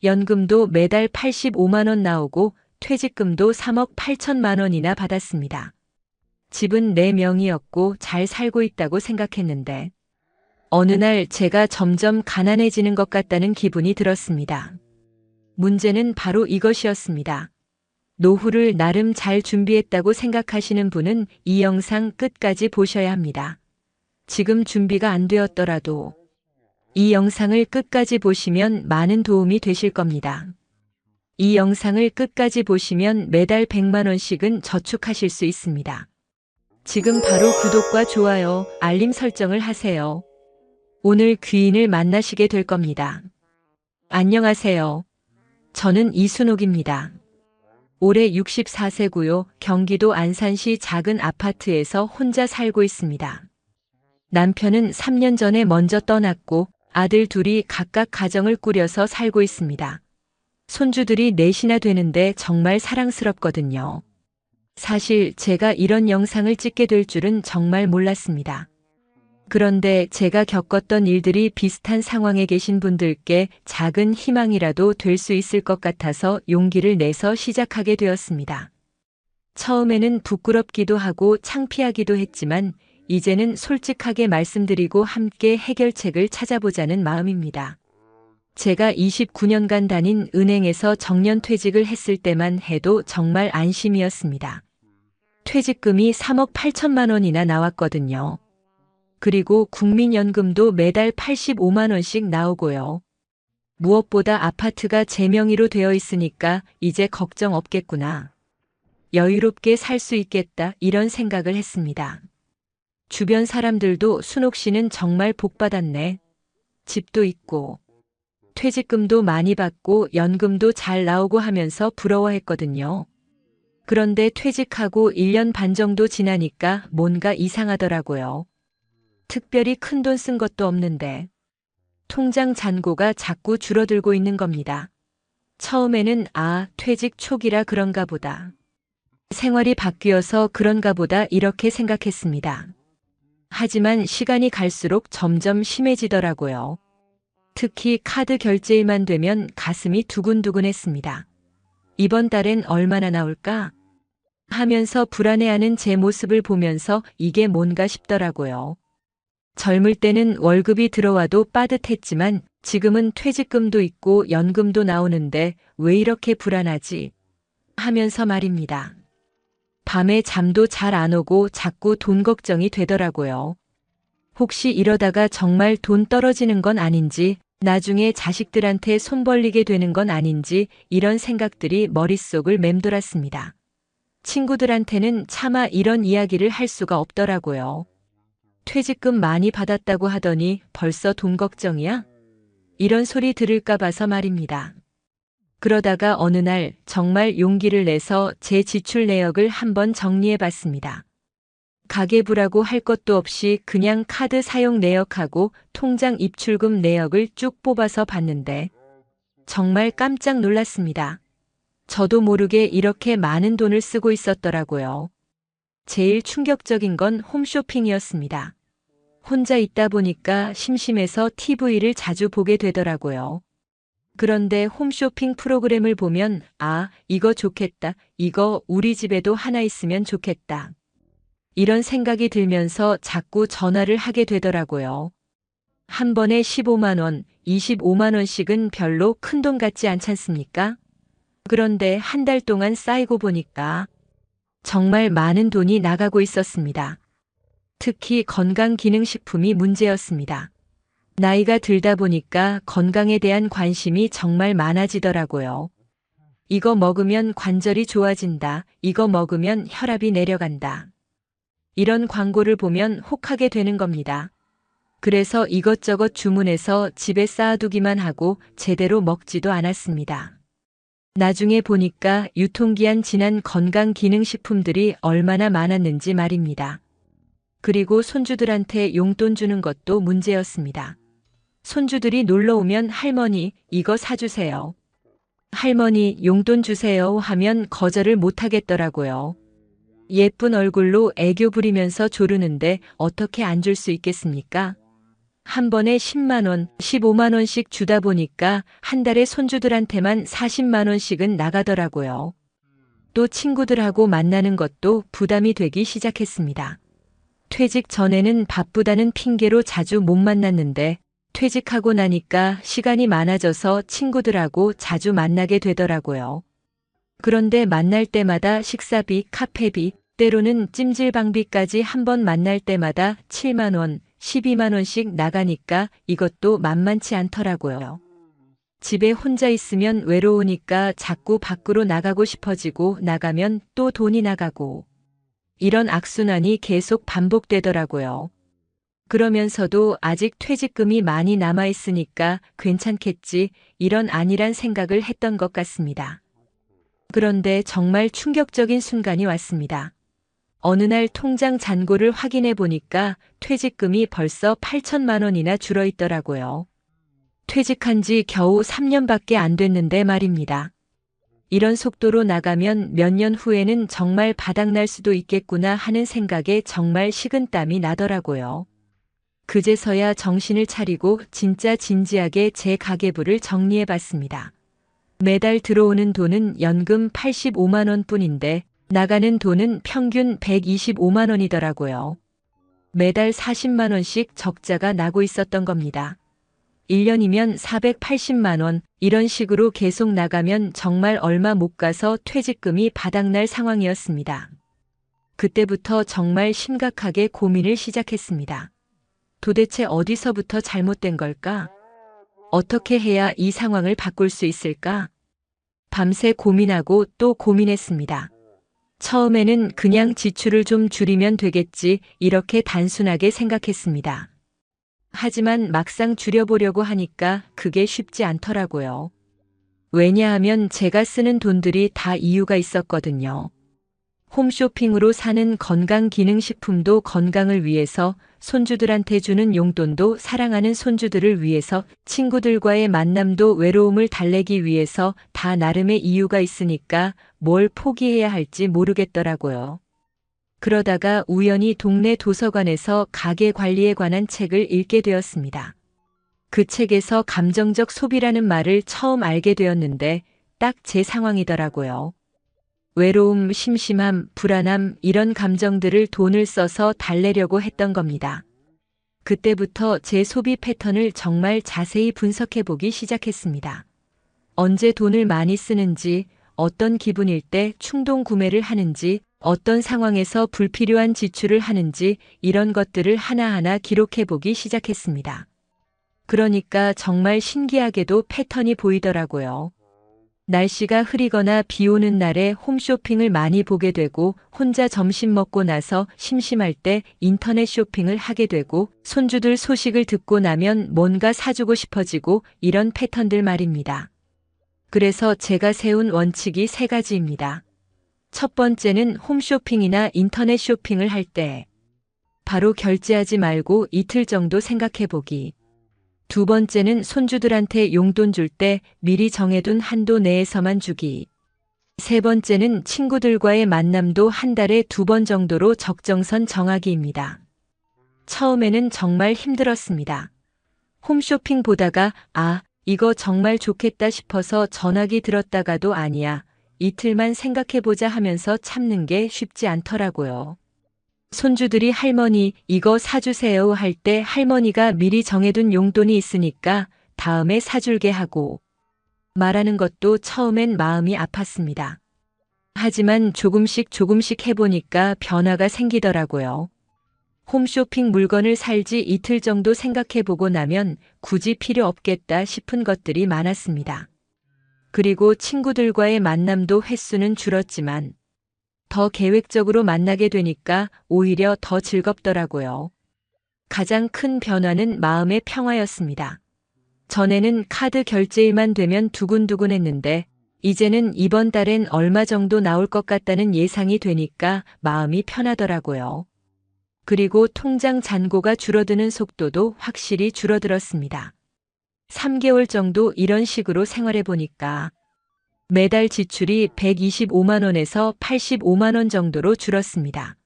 연금도 매달 85만 원 나오고 퇴직금도 3억 8천만 원이나 받았습니다. 집은 내 명의였고 잘 살고 있다고 생각했는데 어느 날 제가 점점 가난해지는 것 같다는 기분이 들었습니다. 문제는 바로 이것이었습니다. 노후를 나름 잘 준비했다고 생각하시는 분은 이 영상 끝까지 보셔야 합니다. 지금 준비가 안 되었더라도 이 영상을 끝까지 보시면 많은 도움이 되실 겁니다. 이 영상을 끝까지 보시면 매달 100만 원씩은 저축하실 수 있습니다. 지금 바로 구독과 좋아요, 알림 설정을 하세요. 오늘 귀인을 만나시게 될 겁니다. 안녕하세요. 저는 이순옥입니다. 올해 64세고요. 경기도 안산시 작은 아파트에서 혼자 살고 있습니다. 남편은 3년 전에 먼저 떠났고 아들 둘이 각각 가정을 꾸려서 살고 있습니다. 손주들이 넷이나 되는데 정말 사랑스럽거든요. 사실 제가 이런 영상을 찍게 될 줄은 정말 몰랐습니다. 그런데 제가 겪었던 일들이 비슷한 상황에 계신 분들께 작은 희망이라도 될 수 있을 것 같아서 용기를 내서 시작하게 되었습니다. 처음에는 부끄럽기도 하고 창피하기도 했지만 이제는 솔직하게 말씀드리고 함께 해결책을 찾아보자는 마음입니다. 제가 29년간 다닌 은행에서 정년퇴직을 했을 때만 해도 정말 안심이었습니다. 퇴직금이 3억 8천만 원이나 나왔거든요. 그리고 국민연금도 매달 85만 원씩 나오고요. 무엇보다 아파트가 제 명의로 되어 있으니까 이제 걱정 없겠구나. 여유롭게 살 수 있겠다 이런 생각을 했습니다. 주변 사람들도 순옥 씨는 정말 복 받았네. 집도 있고 퇴직금도 많이 받고 연금도 잘 나오고 하면서 부러워했거든요. 그런데 퇴직하고 1년 반 정도 지나니까 뭔가 이상하더라고요. 특별히 큰돈 쓴 것도 없는데 통장 잔고가 자꾸 줄어들고 있는 겁니다. 처음에는 퇴직 초기라 그런가 보다. 생활이 바뀌어서 그런가 보다 이렇게 생각했습니다. 하지만 시간이 갈수록 점점 심해지더라고요. 특히 카드 결제일만 되면 가슴이 두근두근했습니다. 이번 달엔 얼마나 나올까? 하면서 불안해하는 제 모습을 보면서 이게 뭔가 싶더라고요. 젊을 때는 월급이 들어와도 빠듯했지만 지금은 퇴직금도 있고 연금도 나오는데 왜 이렇게 불안하지? 하면서 말입니다. 밤에 잠도 잘 안 오고 자꾸 돈 걱정이 되더라고요. 혹시 이러다가 정말 돈 떨어지는 건 아닌지, 나중에 자식들한테 손 벌리게 되는 건 아닌지 이런 생각들이 머릿속을 맴돌았습니다. 친구들한테는 차마 이런 이야기를 할 수가 없더라고요. 퇴직금 많이 받았다고 하더니 벌써 돈 걱정이야? 이런 소리 들을까 봐서 말입니다. 그러다가 어느 날 정말 용기를 내서 제 지출 내역을 한번 정리해 봤습니다. 가계부라고 할 것도 없이 그냥 카드 사용 내역하고 통장 입출금 내역을 쭉 뽑아서 봤는데 정말 깜짝 놀랐습니다. 저도 모르게 이렇게 많은 돈을 쓰고 있었더라고요. 제일 충격적인 건 홈쇼핑이었습니다. 혼자 있다 보니까 심심해서 TV를 자주 보게 되더라고요. 그런데 홈쇼핑 프로그램을 보면 이거 좋겠다. 이거 우리 집에도 하나 있으면 좋겠다. 이런 생각이 들면서 자꾸 전화를 하게 되더라고요. 한 번에 15만 원, 25만 원씩은 별로 큰돈 같지 않잖습니까? 그런데 한 달 동안 쌓이고 보니까 정말 많은 돈이 나가고 있었습니다. 특히 건강기능식품이 문제였습니다. 나이가 들다 보니까 건강에 대한 관심이 정말 많아지더라고요. 이거 먹으면 관절이 좋아진다. 이거 먹으면 혈압이 내려간다. 이런 광고를 보면 혹하게 되는 겁니다. 그래서 이것저것 주문해서 집에 쌓아두기만 하고 제대로 먹지도 않았습니다. 나중에 보니까 유통기한 지난 건강기능식품들이 얼마나 많았는지 말입니다. 그리고 손주들한테 용돈 주는 것도 문제였습니다. 손주들이 놀러 오면 할머니, 이거 사주세요. 할머니, 용돈 주세요 하면 거절을 못 하겠더라고요. 예쁜 얼굴로 애교 부리면서 조르는데 어떻게 안 줄 수 있겠습니까? 한 번에 10만 원, 15만 원씩 주다 보니까 한 달에 손주들한테만 40만 원씩은 나가더라고요. 또 친구들하고 만나는 것도 부담이 되기 시작했습니다. 퇴직 전에는 바쁘다는 핑계로 자주 못 만났는데 퇴직하고 나니까 시간이 많아져서 친구들하고 자주 만나게 되더라고요. 그런데 만날 때마다 식사비, 카페비, 때로는 찜질방비까지 한 번 만날 때마다 7만 원, 12만 원씩 나가니까 이것도 만만치 않더라고요. 집에 혼자 있으면 외로우니까 자꾸 밖으로 나가고 싶어지고 나가면 또 돈이 나가고 이런 악순환이 계속 반복되더라고요. 그러면서도 아직 퇴직금이 많이 남아있으니까 괜찮겠지 이런 안일한 생각을 했던 것 같습니다. 그런데 정말 충격적인 순간이 왔습니다. 어느 날 통장 잔고를 확인해 보니까 퇴직금이 벌써 8천만 원이나 줄어 있더라고요. 퇴직한 지 겨우 3년밖에 안 됐는데 말입니다. 이런 속도로 나가면 몇 년 후에는 정말 바닥날 수도 있겠구나 하는 생각에 정말 식은땀이 나더라고요. 그제서야 정신을 차리고 진짜 진지하게 제 가계부를 정리해 봤습니다. 매달 들어오는 돈은 연금 85만 원 뿐인데 나가는 돈은 평균 125만 원이더라고요. 매달 40만 원씩 적자가 나고 있었던 겁니다. 1년이면 480만 원, 이런 식으로 계속 나가면 정말 얼마 못 가서 퇴직금이 바닥날 상황이었습니다. 그때부터 정말 심각하게 고민을 시작했습니다. 도대체 어디서부터 잘못된 걸까? 어떻게 해야 이 상황을 바꿀 수 있을까? 밤새 고민하고 또 고민했습니다. 처음에는 그냥 지출을 좀 줄이면 되겠지 이렇게 단순하게 생각했습니다. 하지만 막상 줄여보려고 하니까 그게 쉽지 않더라고요. 왜냐하면 제가 쓰는 돈들이 다 이유가 있었거든요. 홈쇼핑으로 사는 건강기능식품도 건강을 위해서, 손주들한테 주는 용돈도 사랑하는 손주들을 위해서, 친구들과의 만남도 외로움을 달래기 위해서 다 나름의 이유가 있으니까 뭘 포기해야 할지 모르겠더라고요. 그러다가 우연히 동네 도서관에서 가계 관리에 관한 책을 읽게 되었습니다. 그 책에서 감정적 소비라는 말을 처음 알게 되었는데 딱 제 상황이더라고요. 외로움, 심심함, 불안함 이런 감정들을 돈을 써서 달래려고 했던 겁니다. 그때부터 제 소비 패턴을 정말 자세히 분석해 보기 시작했습니다. 언제 돈을 많이 쓰는지, 어떤 기분일 때 충동 구매를 하는지, 어떤 상황에서 불필요한 지출을 하는지 이런 것들을 하나하나 기록해 보기 시작했습니다. 그러니까 정말 신기하게도 패턴이 보이더라고요. 날씨가 흐리거나 비 오는 날에 홈쇼핑을 많이 보게 되고 혼자 점심 먹고 나서 심심할 때 인터넷 쇼핑을 하게 되고 손주들 소식을 듣고 나면 뭔가 사주고 싶어지고 이런 패턴들 말입니다. 그래서 제가 세운 원칙이 3가지입니다. 첫 번째는 홈쇼핑이나 인터넷 쇼핑을 할 때 바로 결제하지 말고 이틀 정도 생각해 보기. 두 번째는 손주들한테 용돈 줄 때 미리 정해둔 한도 내에서만 주기. 세 번째는 친구들과의 만남도 한 달에 2번 정도로 적정선 정하기입니다. 처음에는 정말 힘들었습니다. 홈쇼핑 보다가 이거 정말 좋겠다 싶어서 전화기 들었다가도 아니야. 이틀만 생각해보자 하면서 참는 게 쉽지 않더라고요. 손주들이 할머니 이거 사주세요 할 때 할머니가 미리 정해둔 용돈이 있으니까 다음에 사줄게 하고 말하는 것도 처음엔 마음이 아팠습니다. 하지만 조금씩 해보니까 변화가 생기더라고요. 홈쇼핑 물건을 살지 이틀 정도 생각해보고 나면 굳이 필요 없겠다 싶은 것들이 많았습니다. 그리고 친구들과의 만남도 횟수는 줄었지만 더 계획적으로 만나게 되니까 오히려 더 즐겁더라고요. 가장 큰 변화는 마음의 평화였습니다. 전에는 카드 결제일만 되면 두근두근했는데 이제는 이번 달엔 얼마 정도 나올 것 같다는 예상이 되니까 마음이 편하더라고요. 그리고 통장 잔고가 줄어드는 속도도 확실히 줄어들었습니다. 3개월 정도 이런 식으로 생활해 보니까 매달 지출이 125만 원에서 85만 원 정도로 줄었습니다.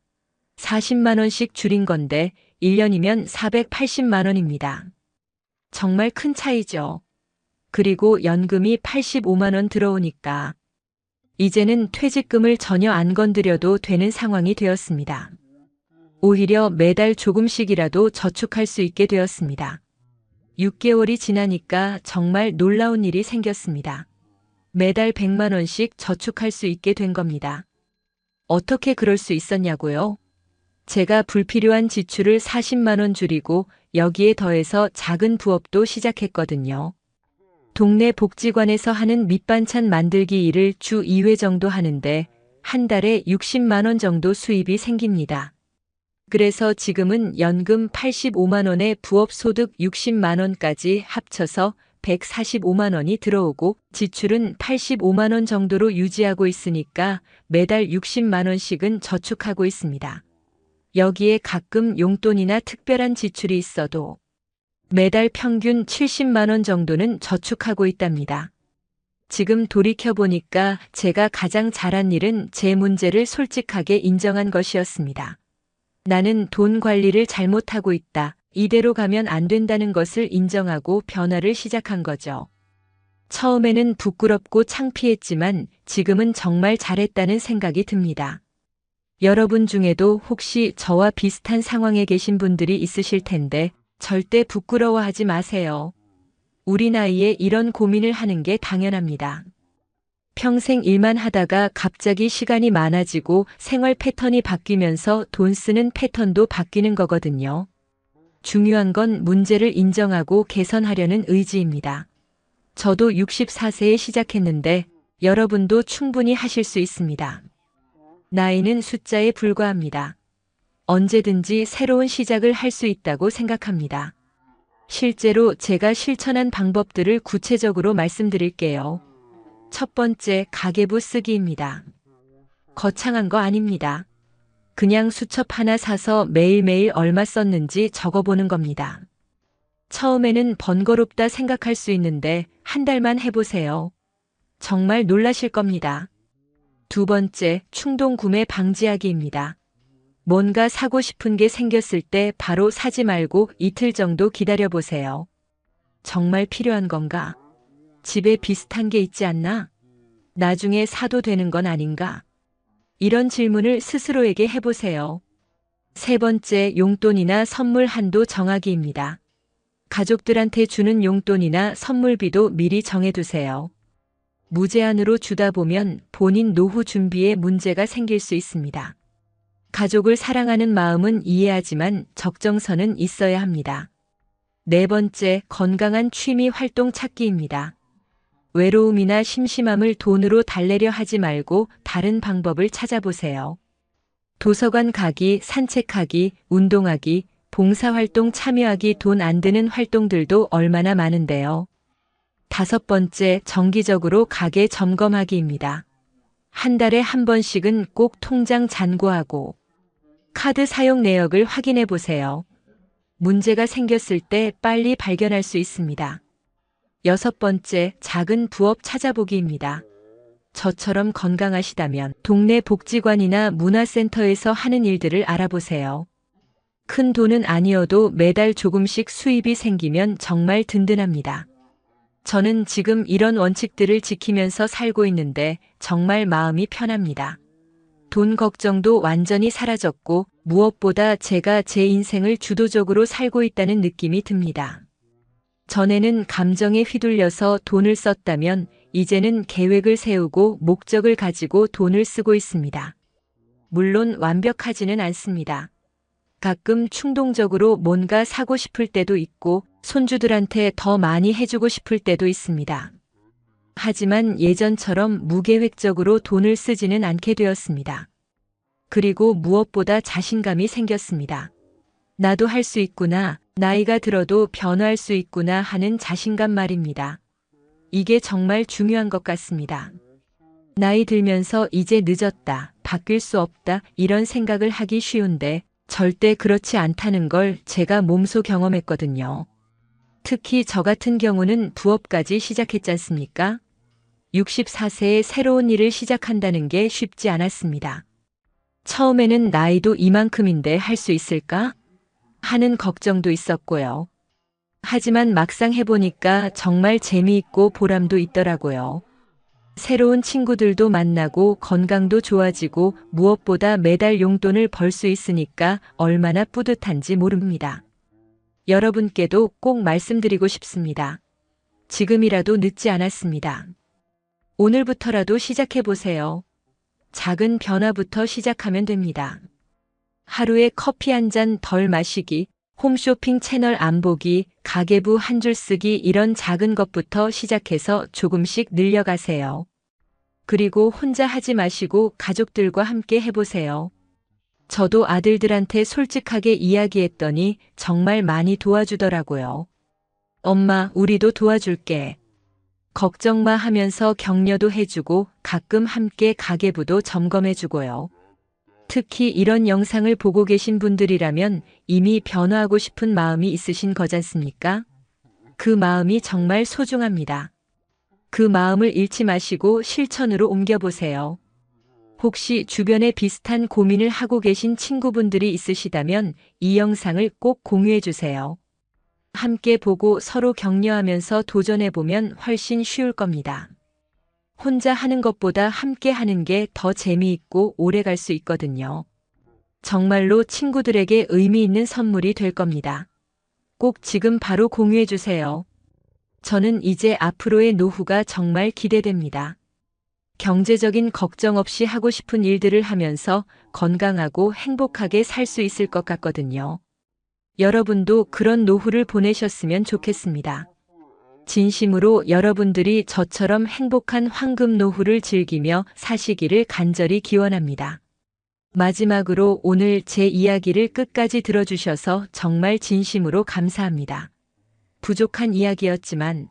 40만 원씩 줄인 건데 1년이면 480만 원입니다. 정말 큰 차이죠. 그리고 연금이 85만 원 들어오니까 이제는 퇴직금을 전혀 안 건드려도 되는 상황이 되었습니다. 오히려 매달 조금씩이라도 저축할 수 있게 되었습니다. 6개월이 지나니까 정말 놀라운 일이 생겼습니다. 매달 100만 원씩 저축할 수 있게 된 겁니다. 어떻게 그럴 수 있었냐고요? 제가 불필요한 지출을 40만 원 줄이고 여기에 더해서 작은 부업도 시작했거든요. 동네 복지관에서 하는 밑반찬 만들기 일을 주 2회 정도 하는데 한 달에 60만 원 정도 수입이 생깁니다. 그래서 지금은 연금 85만 원에 부업 소득 60만 원까지 합쳐서 145만 원이 들어오고 지출은 85만 원 정도로 유지하고 있으니까 매달 60만 원씩은 저축하고 있습니다. 여기에 가끔 용돈이나 특별한 지출이 있어도 매달 평균 70만 원 정도는 저축하고 있답니다. 지금 돌이켜보니까 제가 가장 잘한 일은 제 문제를 솔직하게 인정한 것이었습니다. 나는 돈 관리를 잘못하고 있다. 이대로 가면 안 된다는 것을 인정하고 변화를 시작한 거죠. 처음에는 부끄럽고 창피했지만 지금은 정말 잘했다는 생각이 듭니다. 여러분 중에도 혹시 저와 비슷한 상황에 계신 분들이 있으실 텐데 절대 부끄러워하지 마세요. 우리 나이에 이런 고민을 하는 게 당연합니다. 평생 일만 하다가 갑자기 시간이 많아지고 생활 패턴이 바뀌면서 돈 쓰는 패턴도 바뀌는 거거든요. 중요한 건 문제를 인정하고 개선하려는 의지입니다. 저도 64세에 시작했는데 여러분도 충분히 하실 수 있습니다. 나이는 숫자에 불과합니다. 언제든지 새로운 시작을 할 수 있다고 생각합니다. 실제로 제가 실천한 방법들을 구체적으로 말씀드릴게요. 첫 번째, 가계부 쓰기입니다. 거창한 거 아닙니다. 그냥 수첩 하나 사서 매일매일 얼마 썼는지 적어보는 겁니다. 처음에는 번거롭다 생각할 수 있는데 한 달만 해보세요. 정말 놀라실 겁니다. 두 번째, 충동 구매 방지하기입니다. 뭔가 사고 싶은 게 생겼을 때 바로 사지 말고 이틀 정도 기다려보세요. 정말 필요한 건가? 집에 비슷한 게 있지 않나? 나중에 사도 되는 건 아닌가? 이런 질문을 스스로에게 해보세요. 세 번째, 용돈이나 선물 한도 정하기입니다. 가족들한테 주는 용돈이나 선물비도 미리 정해두세요. 무제한으로 주다 보면 본인 노후 준비에 문제가 생길 수 있습니다. 가족을 사랑하는 마음은 이해하지만 적정선은 있어야 합니다. 네 번째, 건강한 취미 활동 찾기입니다. 외로움이나 심심함을 돈으로 달래려 하지 말고 다른 방법을 찾아보세요. 도서관 가기, 산책하기, 운동하기, 봉사활동 참여하기 돈 안 드는 활동들도 얼마나 많은데요. 다섯 번째, 정기적으로 가계 점검하기입니다. 한 달에 한 번씩은 꼭 통장 잔고하고 카드 사용 내역을 확인해 보세요. 문제가 생겼을 때 빨리 발견할 수 있습니다. 여섯 번째, 작은 부업 찾아보기입니다. 저처럼 건강하시다면 동네 복지관이나 문화센터에서 하는 일들을 알아보세요. 큰 돈은 아니어도 매달 조금씩 수입이 생기면 정말 든든합니다. 저는 지금 이런 원칙들을 지키면서 살고 있는데 정말 마음이 편합니다. 돈 걱정도 완전히 사라졌고 무엇보다 제가 제 인생을 주도적으로 살고 있다는 느낌이 듭니다. 전에는 감정에 휘둘려서 돈을 썼다면 이제는 계획을 세우고 목적을 가지고 돈을 쓰고 있습니다. 물론 완벽하지는 않습니다. 가끔 충동적으로 뭔가 사고 싶을 때도 있고 손주들한테 더 많이 해주고 싶을 때도 있습니다. 하지만 예전처럼 무계획적으로 돈을 쓰지는 않게 되었습니다. 그리고 무엇보다 자신감이 생겼습니다. 나도 할 수 있구나, 나이가 들어도 변화할 수 있구나 하는 자신감 말입니다. 이게 정말 중요한 것 같습니다. 나이 들면서 이제 늦었다, 바뀔 수 없다 이런 생각을 하기 쉬운데 절대 그렇지 않다는 걸 제가 몸소 경험했거든요. 특히 저 같은 경우는 부업까지 시작했지 않습니까? 64세에 새로운 일을 시작한다는 게 쉽지 않았습니다. 처음에는 나이도 이만큼인데 할 수 있을까? 하는 걱정도 있었고요. 하지만 막상 해보니까 정말 재미있고 보람도 있더라고요. 새로운 친구들도 만나고 건강도 좋아지고 무엇보다 매달 용돈을 벌 수 있으니까 얼마나 뿌듯한지 모릅니다. 여러분께도 꼭 말씀드리고 싶습니다. 지금이라도 늦지 않았습니다. 오늘부터라도 시작해보세요. 작은 변화부터 시작하면 됩니다. 하루에 커피 한 잔 덜 마시기, 홈쇼핑 채널 안 보기, 가계부 한 줄 쓰기 이런 작은 것부터 시작해서 조금씩 늘려가세요. 그리고 혼자 하지 마시고 가족들과 함께 해보세요. 저도 아들들한테 솔직하게 이야기했더니 정말 많이 도와주더라고요. 엄마, 우리도 도와줄게. 걱정 마 하면서 격려도 해주고 가끔 함께 가계부도 점검해주고요. 특히 이런 영상을 보고 계신 분들이라면 이미 변화하고 싶은 마음이 있으신 거잖습니까? 그 마음이 정말 소중합니다. 그 마음을 잃지 마시고 실천으로 옮겨보세요. 혹시 주변에 비슷한 고민을 하고 계신 친구분들이 있으시다면 이 영상을 꼭 공유해주세요. 함께 보고 서로 격려하면서 도전해보면 훨씬 쉬울 겁니다. 혼자 하는 것보다 함께 하는 게 더 재미있고 오래 갈 수 있거든요. 정말로 친구들에게 의미 있는 선물이 될 겁니다. 꼭 지금 바로 공유해주세요. 저는 이제 앞으로의 노후가 정말 기대됩니다. 경제적인 걱정 없이 하고 싶은 일들을 하면서 건강하고 행복하게 살 수 있을 것 같거든요. 여러분도 그런 노후를 보내셨으면 좋겠습니다. 진심으로 여러분들이 저처럼 행복한 황금 노후를 즐기며 사시기를 간절히 기원합니다. 마지막으로 오늘 제 이야기를 끝까지 들어주셔서 정말 진심으로 감사합니다. 부족한 이야기였지만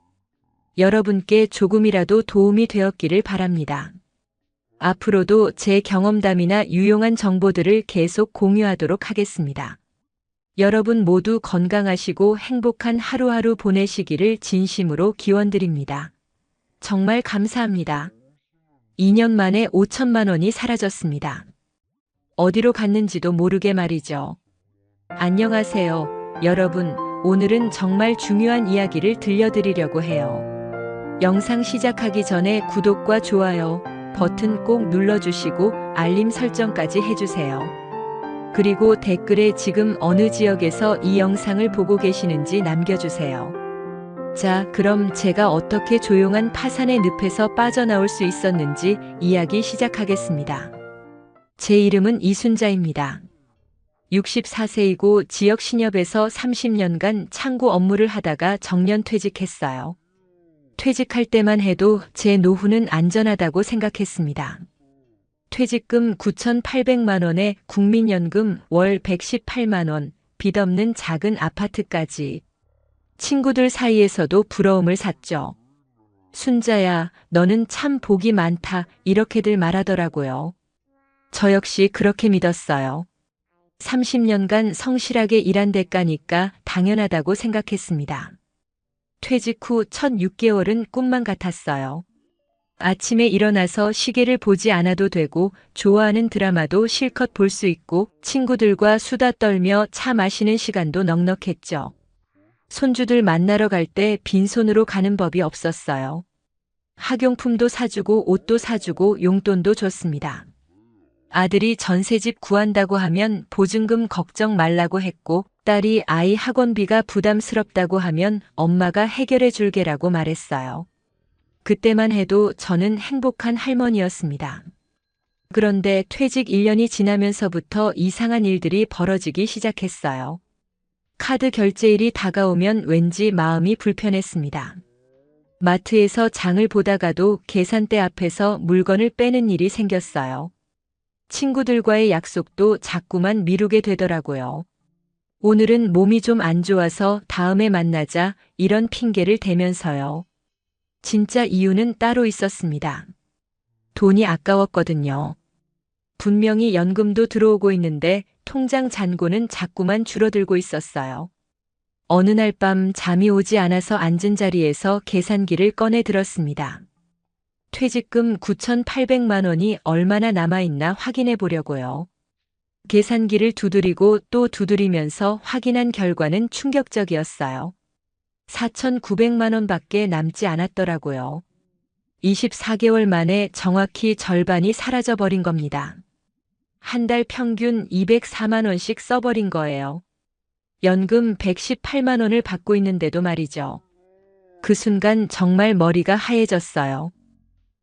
여러분께 조금이라도 도움이 되었기를 바랍니다. 앞으로도 제 경험담이나 유용한 정보들을 계속 공유하도록 하겠습니다. 여러분 모두 건강하시고 행복한 하루하루 보내시기를 진심으로 기원드립니다. 정말 감사합니다. 2년 만에 5천만 원이 사라졌습니다. 어디로 갔는지도 모르게 말이죠. 안녕하세요, 여러분. 오늘은 정말 중요한 이야기를 들려드리려고 해요. 영상 시작하기 전에 구독과 좋아요 버튼 꼭 눌러주시고 알림 설정까지 해주세요. 그리고 댓글에 지금 어느 지역에서 이 영상을 보고 계시는지 남겨주세요. 자, 그럼 제가 어떻게 조용한 파산의 늪에서 빠져나올 수 있었는지 이야기 시작하겠습니다. 제 이름은 이순자입니다. 64세이고 지역 신협에서 30년간 창구 업무를 하다가 정년 퇴직했어요. 퇴직할 때만 해도 제 노후는 안전하다고 생각했습니다. 퇴직금 9,800만 원에 국민연금 월 118만 원, 빚 없는 작은 아파트까지. 친구들 사이에서도 부러움을 샀죠. 순자야, 너는 참 복이 많다, 이렇게들 말하더라고요. 저 역시 그렇게 믿었어요. 30년간 성실하게 일한 대가니까 당연하다고 생각했습니다. 퇴직 후 첫 6개월은 꿈만 같았어요. 아침에 일어나서 시계를 보지 않아도 되고 좋아하는 드라마도 실컷 볼 수 있고 친구들과 수다 떨며 차 마시는 시간도 넉넉했죠. 손주들 만나러 갈 때 빈손으로 가는 법이 없었어요. 학용품도 사주고 옷도 사주고 용돈도 줬습니다. 아들이 전셋집 구한다고 하면 보증금 걱정 말라고 했고 딸이 아이 학원비가 부담스럽다고 하면 엄마가 해결해 줄게라고 말했어요. 그때만 해도 저는 행복한 할머니였습니다. 그런데 퇴직 1년이 지나면서부터 이상한 일들이 벌어지기 시작했어요. 카드 결제일이 다가오면 왠지 마음이 불편했습니다. 마트에서 장을 보다가도 계산대 앞에서 물건을 빼는 일이 생겼어요. 친구들과의 약속도 자꾸만 미루게 되더라고요. 오늘은 몸이 좀 안 좋아서 다음에 만나자 이런 핑계를 대면서요. 진짜 이유는 따로 있었습니다. 돈이 아까웠거든요. 분명히 연금도 들어오고 있는데 통장 잔고는 자꾸만 줄어들고 있었어요. 어느 날 밤 잠이 오지 않아서 앉은 자리에서 계산기를 꺼내 들었습니다. 퇴직금 9,800만 원이 얼마나 남아있나 확인해 보려고요. 계산기를 두드리고 또 두드리면서 확인한 결과는 충격적이었어요. 4,900만 원밖에 남지 않았더라고요. 24개월 만에 정확히 절반이 사라져 버린 겁니다. 한 달 평균 204만 원씩 써버린 거예요. 연금 118만 원을 받고 있는데도 말이죠. 그 순간 정말 머리가 하얘졌어요.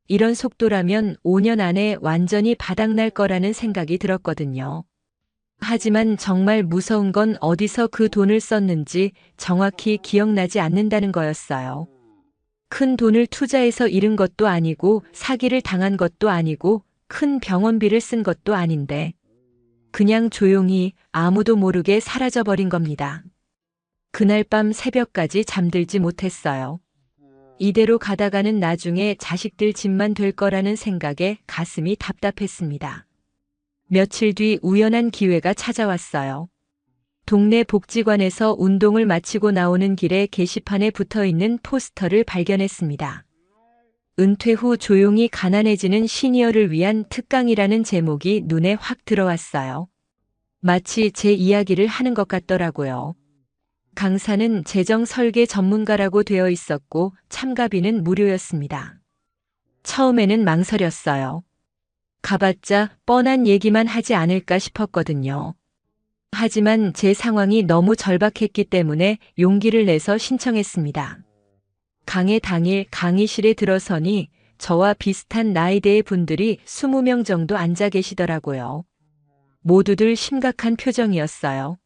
이런 속도라면 5년 안에 완전히 바닥날 거라는 생각이 들었거든요. 하지만 정말 무서운 건 어디서 그 돈을 썼는지 정확히 기억나지 않는다는 거였어요. 큰 돈을 투자해서 잃은 것도 아니고 사기를 당한 것도 아니고 큰 병원비를 쓴 것도 아닌데 그냥 조용히 아무도 모르게 사라져버린 겁니다. 그날 밤 새벽까지 잠들지 못했어요. 이대로 가다가는 나중에 자식들 집만 될 거라는 생각에 가슴이 답답했습니다. 며칠 뒤 우연한 기회가 찾아왔어요. 동네 복지관에서 운동을 마치고 나오는 길에 게시판에 붙어있는 포스터를 발견했습니다. 은퇴 후 조용히 가난해지는 시니어를 위한 특강이라는 제목이 눈에 확 들어왔어요. 마치 제 이야기를 하는 것 같더라고요. 강사는 재정 설계 전문가라고 되어 있었고 참가비는 무료였습니다. 처음에는 망설였어요. 가봤자 뻔한 얘기만 하지 않을까 싶었거든요. 하지만 제 상황이 너무 절박했기 때문에 용기를 내서 신청했습니다. 강의 당일 강의실에 들어서니 저와 비슷한 나이대의 분들이 20명 정도 앉아 계시더라고요. 모두들 심각한 표정이었어요.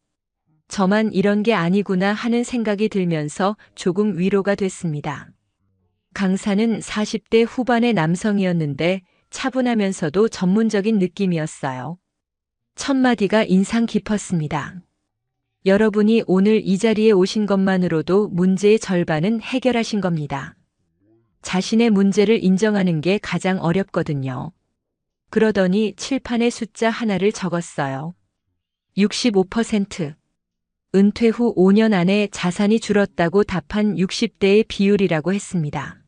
저만 이런 게 아니구나 하는 생각이 들면서 조금 위로가 됐습니다. 강사는 40대 후반의 남성이었는데 차분하면서도 전문적인 느낌이었어요. 첫 마디가 인상 깊었습니다. 여러분이 오늘 이 자리에 오신 것만으로도 문제의 절반은 해결하신 겁니다. 자신의 문제를 인정하는 게 가장 어렵거든요. 그러더니 칠판에 숫자 하나를 적었어요. 65%. 은퇴 후 5년 안에 자산이 줄었다고 답한 60대의 비율이라고 했습니다.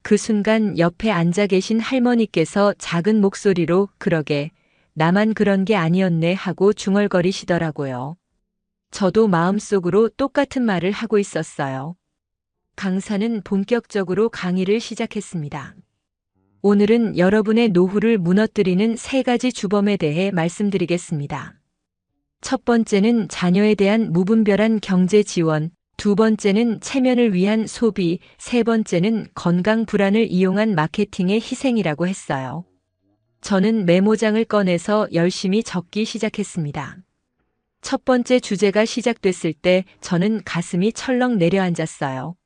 그 순간 옆에 앉아 계신 할머니께서 작은 목소리로 그러게 나만 그런 게 아니었네 하고 중얼거리시더라고요. 저도 마음속으로 똑같은 말을 하고 있었어요. 강사는 본격적으로 강의를 시작했습니다. 오늘은 여러분의 노후를 무너뜨리는 3가지 주범에 대해 말씀드리겠습니다. 첫 번째는 자녀에 대한 무분별한 경제 지원, 두 번째는 체면을 위한 소비, 세 번째는 건강 불안을 이용한 마케팅의 희생이라고 했어요. 저는 메모장을 꺼내서 열심히 적기 시작했습니다. 첫 번째 주제가 시작됐을 때 저는 가슴이 철렁 내려앉았어요.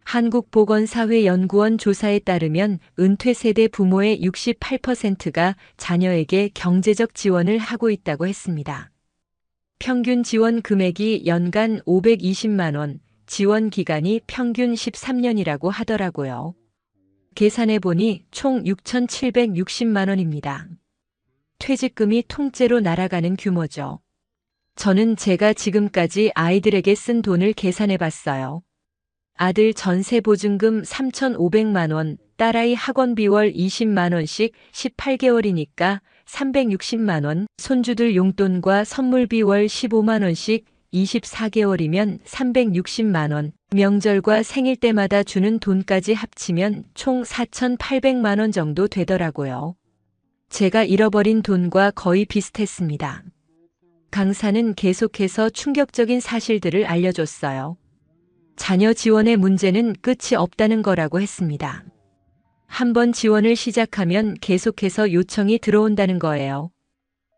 한국보건사회연구원 조사에 따르면 은퇴 세대 부모의 68%가 자녀에게 경제적 지원을 하고 있다고 했습니다. 평균 지원 금액이 연간 520만 원, 지원 기간이 평균 13년이라고 하더라고요. 계산해보니 총 6,760만 원입니다. 퇴직금이 통째로 날아가는 규모죠. 저는 제가 지금까지 아이들에게 쓴 돈을 계산해봤어요. 아들 전세 보증금 3,500만 원, 딸아이 학원비 월 20만 원씩 18개월이니까 360만 원, 손주들 용돈과 선물비 월 15만 원씩 24개월이면 360만 원, 명절과 생일 때마다 주는 돈까지 합치면 총 4,800만 원 정도 되더라고요. 제가 잃어버린 돈과 거의 비슷했습니다. 강사는 계속해서 충격적인 사실들을 알려줬어요. 자녀 지원의 문제는 끝이 없다는 거라고 했습니다. 한번 지원을 시작하면 계속해서 요청이 들어온다는 거예요.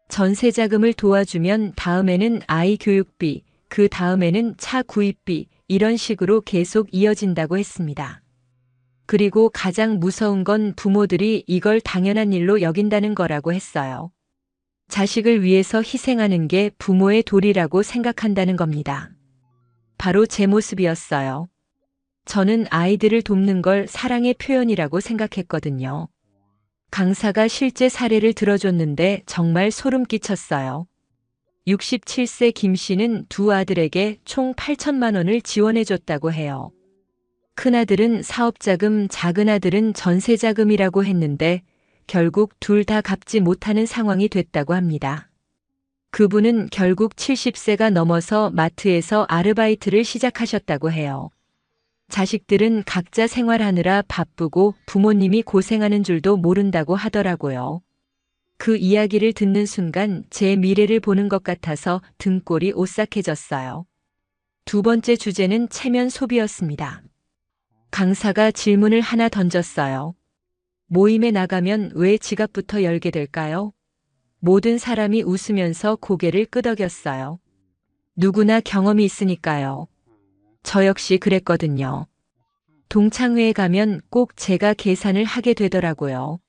전세 자금을 도와주면 다음에는 아이 교육비, 그 다음에는 차 구입비, 이런 식으로 계속 이어진다고 했습니다. 그리고 가장 무서운 건 부모들이 이걸 당연한 일로 여긴다는 거라고 했어요. 자식을 위해서 희생하는 게 부모의 도리라고 생각한다는 겁니다. 바로 제 모습이었어요. 저는 아이들을 돕는 걸 사랑의 표현이라고 생각했거든요. 강사가 실제 사례를 들어줬는데 정말 소름 끼쳤어요. 67세 김 씨는 두 아들에게 총 8천만 원을 지원해줬다고 해요. 큰아들은 사업자금, 작은아들은 전세자금이라고 했는데 결국 둘 다 갚지 못하는 상황이 됐다고 합니다. 그분은 결국 70세가 넘어서 마트에서 아르바이트를 시작하셨다고 해요. 자식들은 각자 생활하느라 바쁘고 부모님이 고생하는 줄도 모른다고 하더라고요. 그 이야기를 듣는 순간 제 미래를 보는 것 같아서 등골이 오싹해졌어요. 두 번째 주제는 체면 소비였습니다. 강사가 질문을 하나 던졌어요. 모임에 나가면 왜 지갑부터 열게 될까요? 모든 사람이 웃으면서 고개를 끄덕였어요. 누구나 경험이 있으니까요. 저 역시 그랬거든요. 동창회에 가면 꼭 제가 계산을 하게 되더라고요.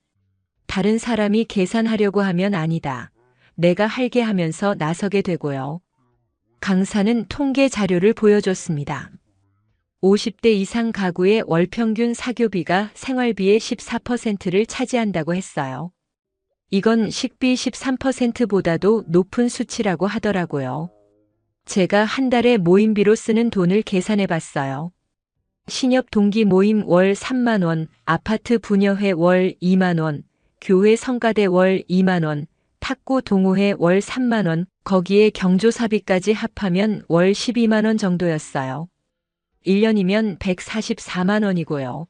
다른 사람이 계산하려고 하면 아니다. 내가 할게 하면서 나서게 되고요. 강사는 통계 자료를 보여줬습니다. 50대 이상 가구의 월 평균 사교비가 생활비의 14%를 차지한다고 했어요. 이건 식비 13%보다도 높은 수치라고 하더라고요. 제가 한 달에 모임비로 쓰는 돈을 계산해 봤어요. 신협 동기 모임 월 3만 원, 아파트 부녀회 월 2만 원, 교회 성가대 월 2만 원, 탁구 동호회 월 3만 원, 거기에 경조사비까지 합하면 월 12만 원 정도였어요. 1년이면 144만 원이고요.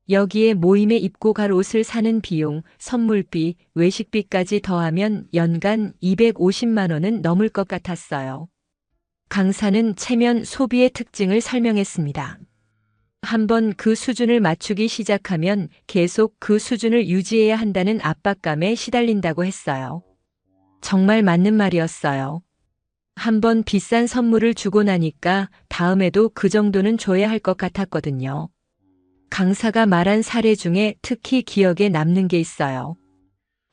여기에 모임에 입고 갈 옷을 사는 비용, 선물비, 외식비까지 더하면 연간 250만 원은 넘을 것 같았어요. 강사는 체면 소비의 특징을 설명했습니다. 한번 그 수준을 맞추기 시작하면 계속 그 수준을 유지해야 한다는 압박감에 시달린다고 했어요. 정말 맞는 말이었어요. 한번 비싼 선물을 주고 나니까 다음에도 그 정도는 줘야 할 것 같았거든요. 강사가 말한 사례 중에 특히 기억에 남는 게 있어요.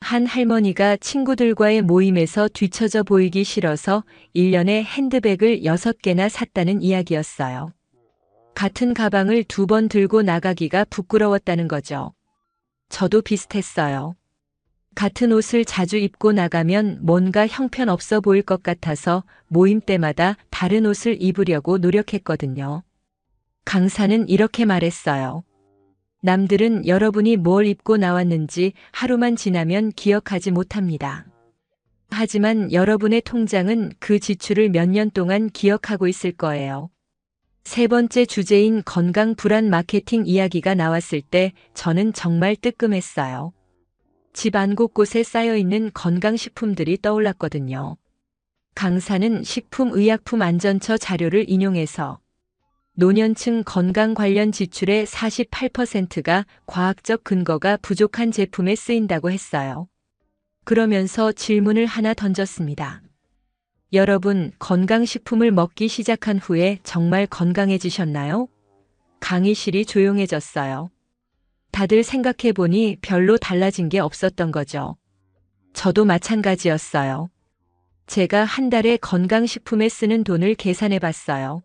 한 할머니가 친구들과의 모임에서 뒤처져 보이기 싫어서 1년에 핸드백을 6개나 샀다는 이야기였어요. 같은 가방을 2번 들고 나가기가 부끄러웠다는 거죠. 저도 비슷했어요. 같은 옷을 자주 입고 나가면 뭔가 형편없어 보일 것 같아서 모임 때마다 다른 옷을 입으려고 노력했거든요. 강사는 이렇게 말했어요. 남들은 여러분이 뭘 입고 나왔는지 하루만 지나면 기억하지 못합니다. 하지만 여러분의 통장은 그 지출을 몇 년 동안 기억하고 있을 거예요. 세 번째 주제인 건강 불안 마케팅 이야기가 나왔을 때 저는 정말 뜨끔했어요. 집 안 곳곳에 쌓여있는 건강식품들이 떠올랐거든요. 강사는 식품의약품안전처 자료를 인용해서 노년층 건강 관련 지출의 48%가 과학적 근거가 부족한 제품에 쓰인다고 했어요. 그러면서 질문을 하나 던졌습니다. 여러분, 건강식품을 먹기 시작한 후에 정말 건강해지셨나요? 강의실이 조용해졌어요. 다들 생각해보니 별로 달라진 게 없었던 거죠. 저도 마찬가지였어요. 제가 한 달에 건강식품에 쓰는 돈을 계산해 봤어요.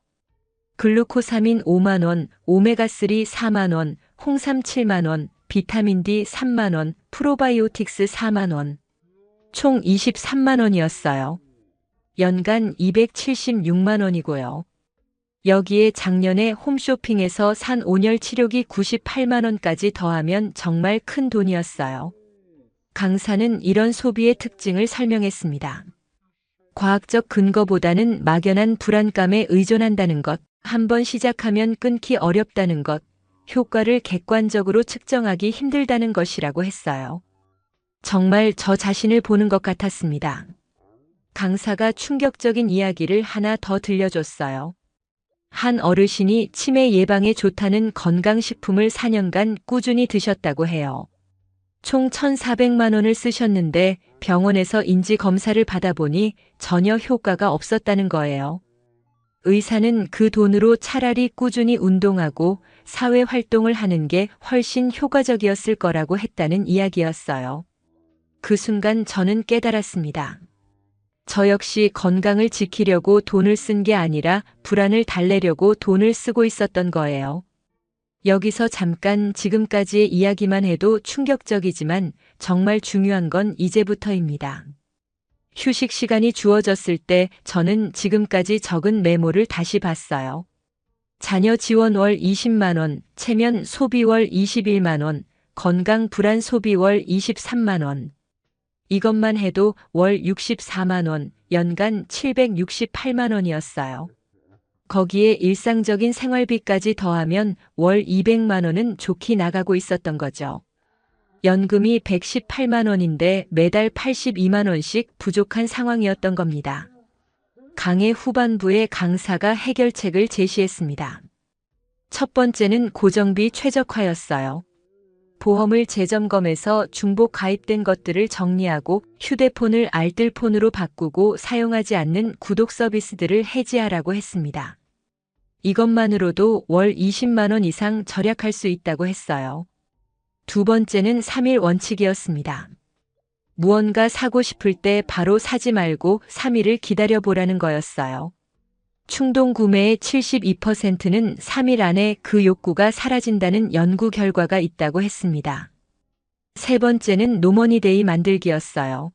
글루코사민 5만 원, 오메가3 4만 원, 홍삼 7만 원, 비타민 D 3만 원, 프로바이오틱스 4만 원. 총 23만 원이었어요. 연간 276만 원이고요. 여기에 작년에 홈쇼핑에서 산 온열 치료기 98만 원까지 더하면 정말 큰 돈이었어요. 강사는 이런 소비의 특징을 설명했습니다. 과학적 근거보다는 막연한 불안감에 의존한다는 것, 한번 시작하면 끊기 어렵다는 것, 효과를 객관적으로 측정하기 힘들다는 것이라고 했어요. 정말 저 자신을 보는 것 같았습니다. 강사가 충격적인 이야기를 하나 더 들려줬어요. 한 어르신이 치매 예방에 좋다는 건강식품을 4년간 꾸준히 드셨다고 해요. 총 1,400만 원을 쓰셨는데 병원에서 인지 검사를 받아보니 전혀 효과가 없었다는 거예요. 의사는 그 돈으로 차라리 꾸준히 운동하고 사회 활동을 하는 게 훨씬 효과적이었을 거라고 했다는 이야기였어요. 그 순간 저는 깨달았습니다. 저 역시 건강을 지키려고 돈을 쓴 게 아니라 불안을 달래려고 돈을 쓰고 있었던 거예요. 여기서 잠깐 지금까지의 이야기만 해도 충격적이지만 정말 중요한 건 이제부터입니다. 휴식 시간이 주어졌을 때 저는 지금까지 적은 메모를 다시 봤어요. 자녀 지원 월 20만 원, 체면 소비 월 21만 원, 건강 불안 소비 월 23만 원. 이것만 해도 월 64만 원, 연간 768만 원이었어요. 거기에 일상적인 생활비까지 더하면 월 200만 원은 좋게 나가고 있었던 거죠. 연금이 118만 원인데 매달 82만 원씩 부족한 상황이었던 겁니다. 강의 후반부에 강사가 해결책을 제시했습니다. 첫 번째는 고정비 최적화였어요. 보험을 재점검해서 중복 가입된 것들을 정리하고 휴대폰을 알뜰폰으로 바꾸고 사용하지 않는 구독 서비스들을 해지하라고 했습니다. 이것만으로도 월 20만 원 이상 절약할 수 있다고 했어요. 두 번째는 3일 원칙이었습니다. 무언가 사고 싶을 때 바로 사지 말고 3일을 기다려보라는 거였어요. 충동 구매의 72%는 3일 안에 그 욕구가 사라진다는 연구 결과가 있다고 했습니다. 세 번째는 노머니데이 만들기였어요.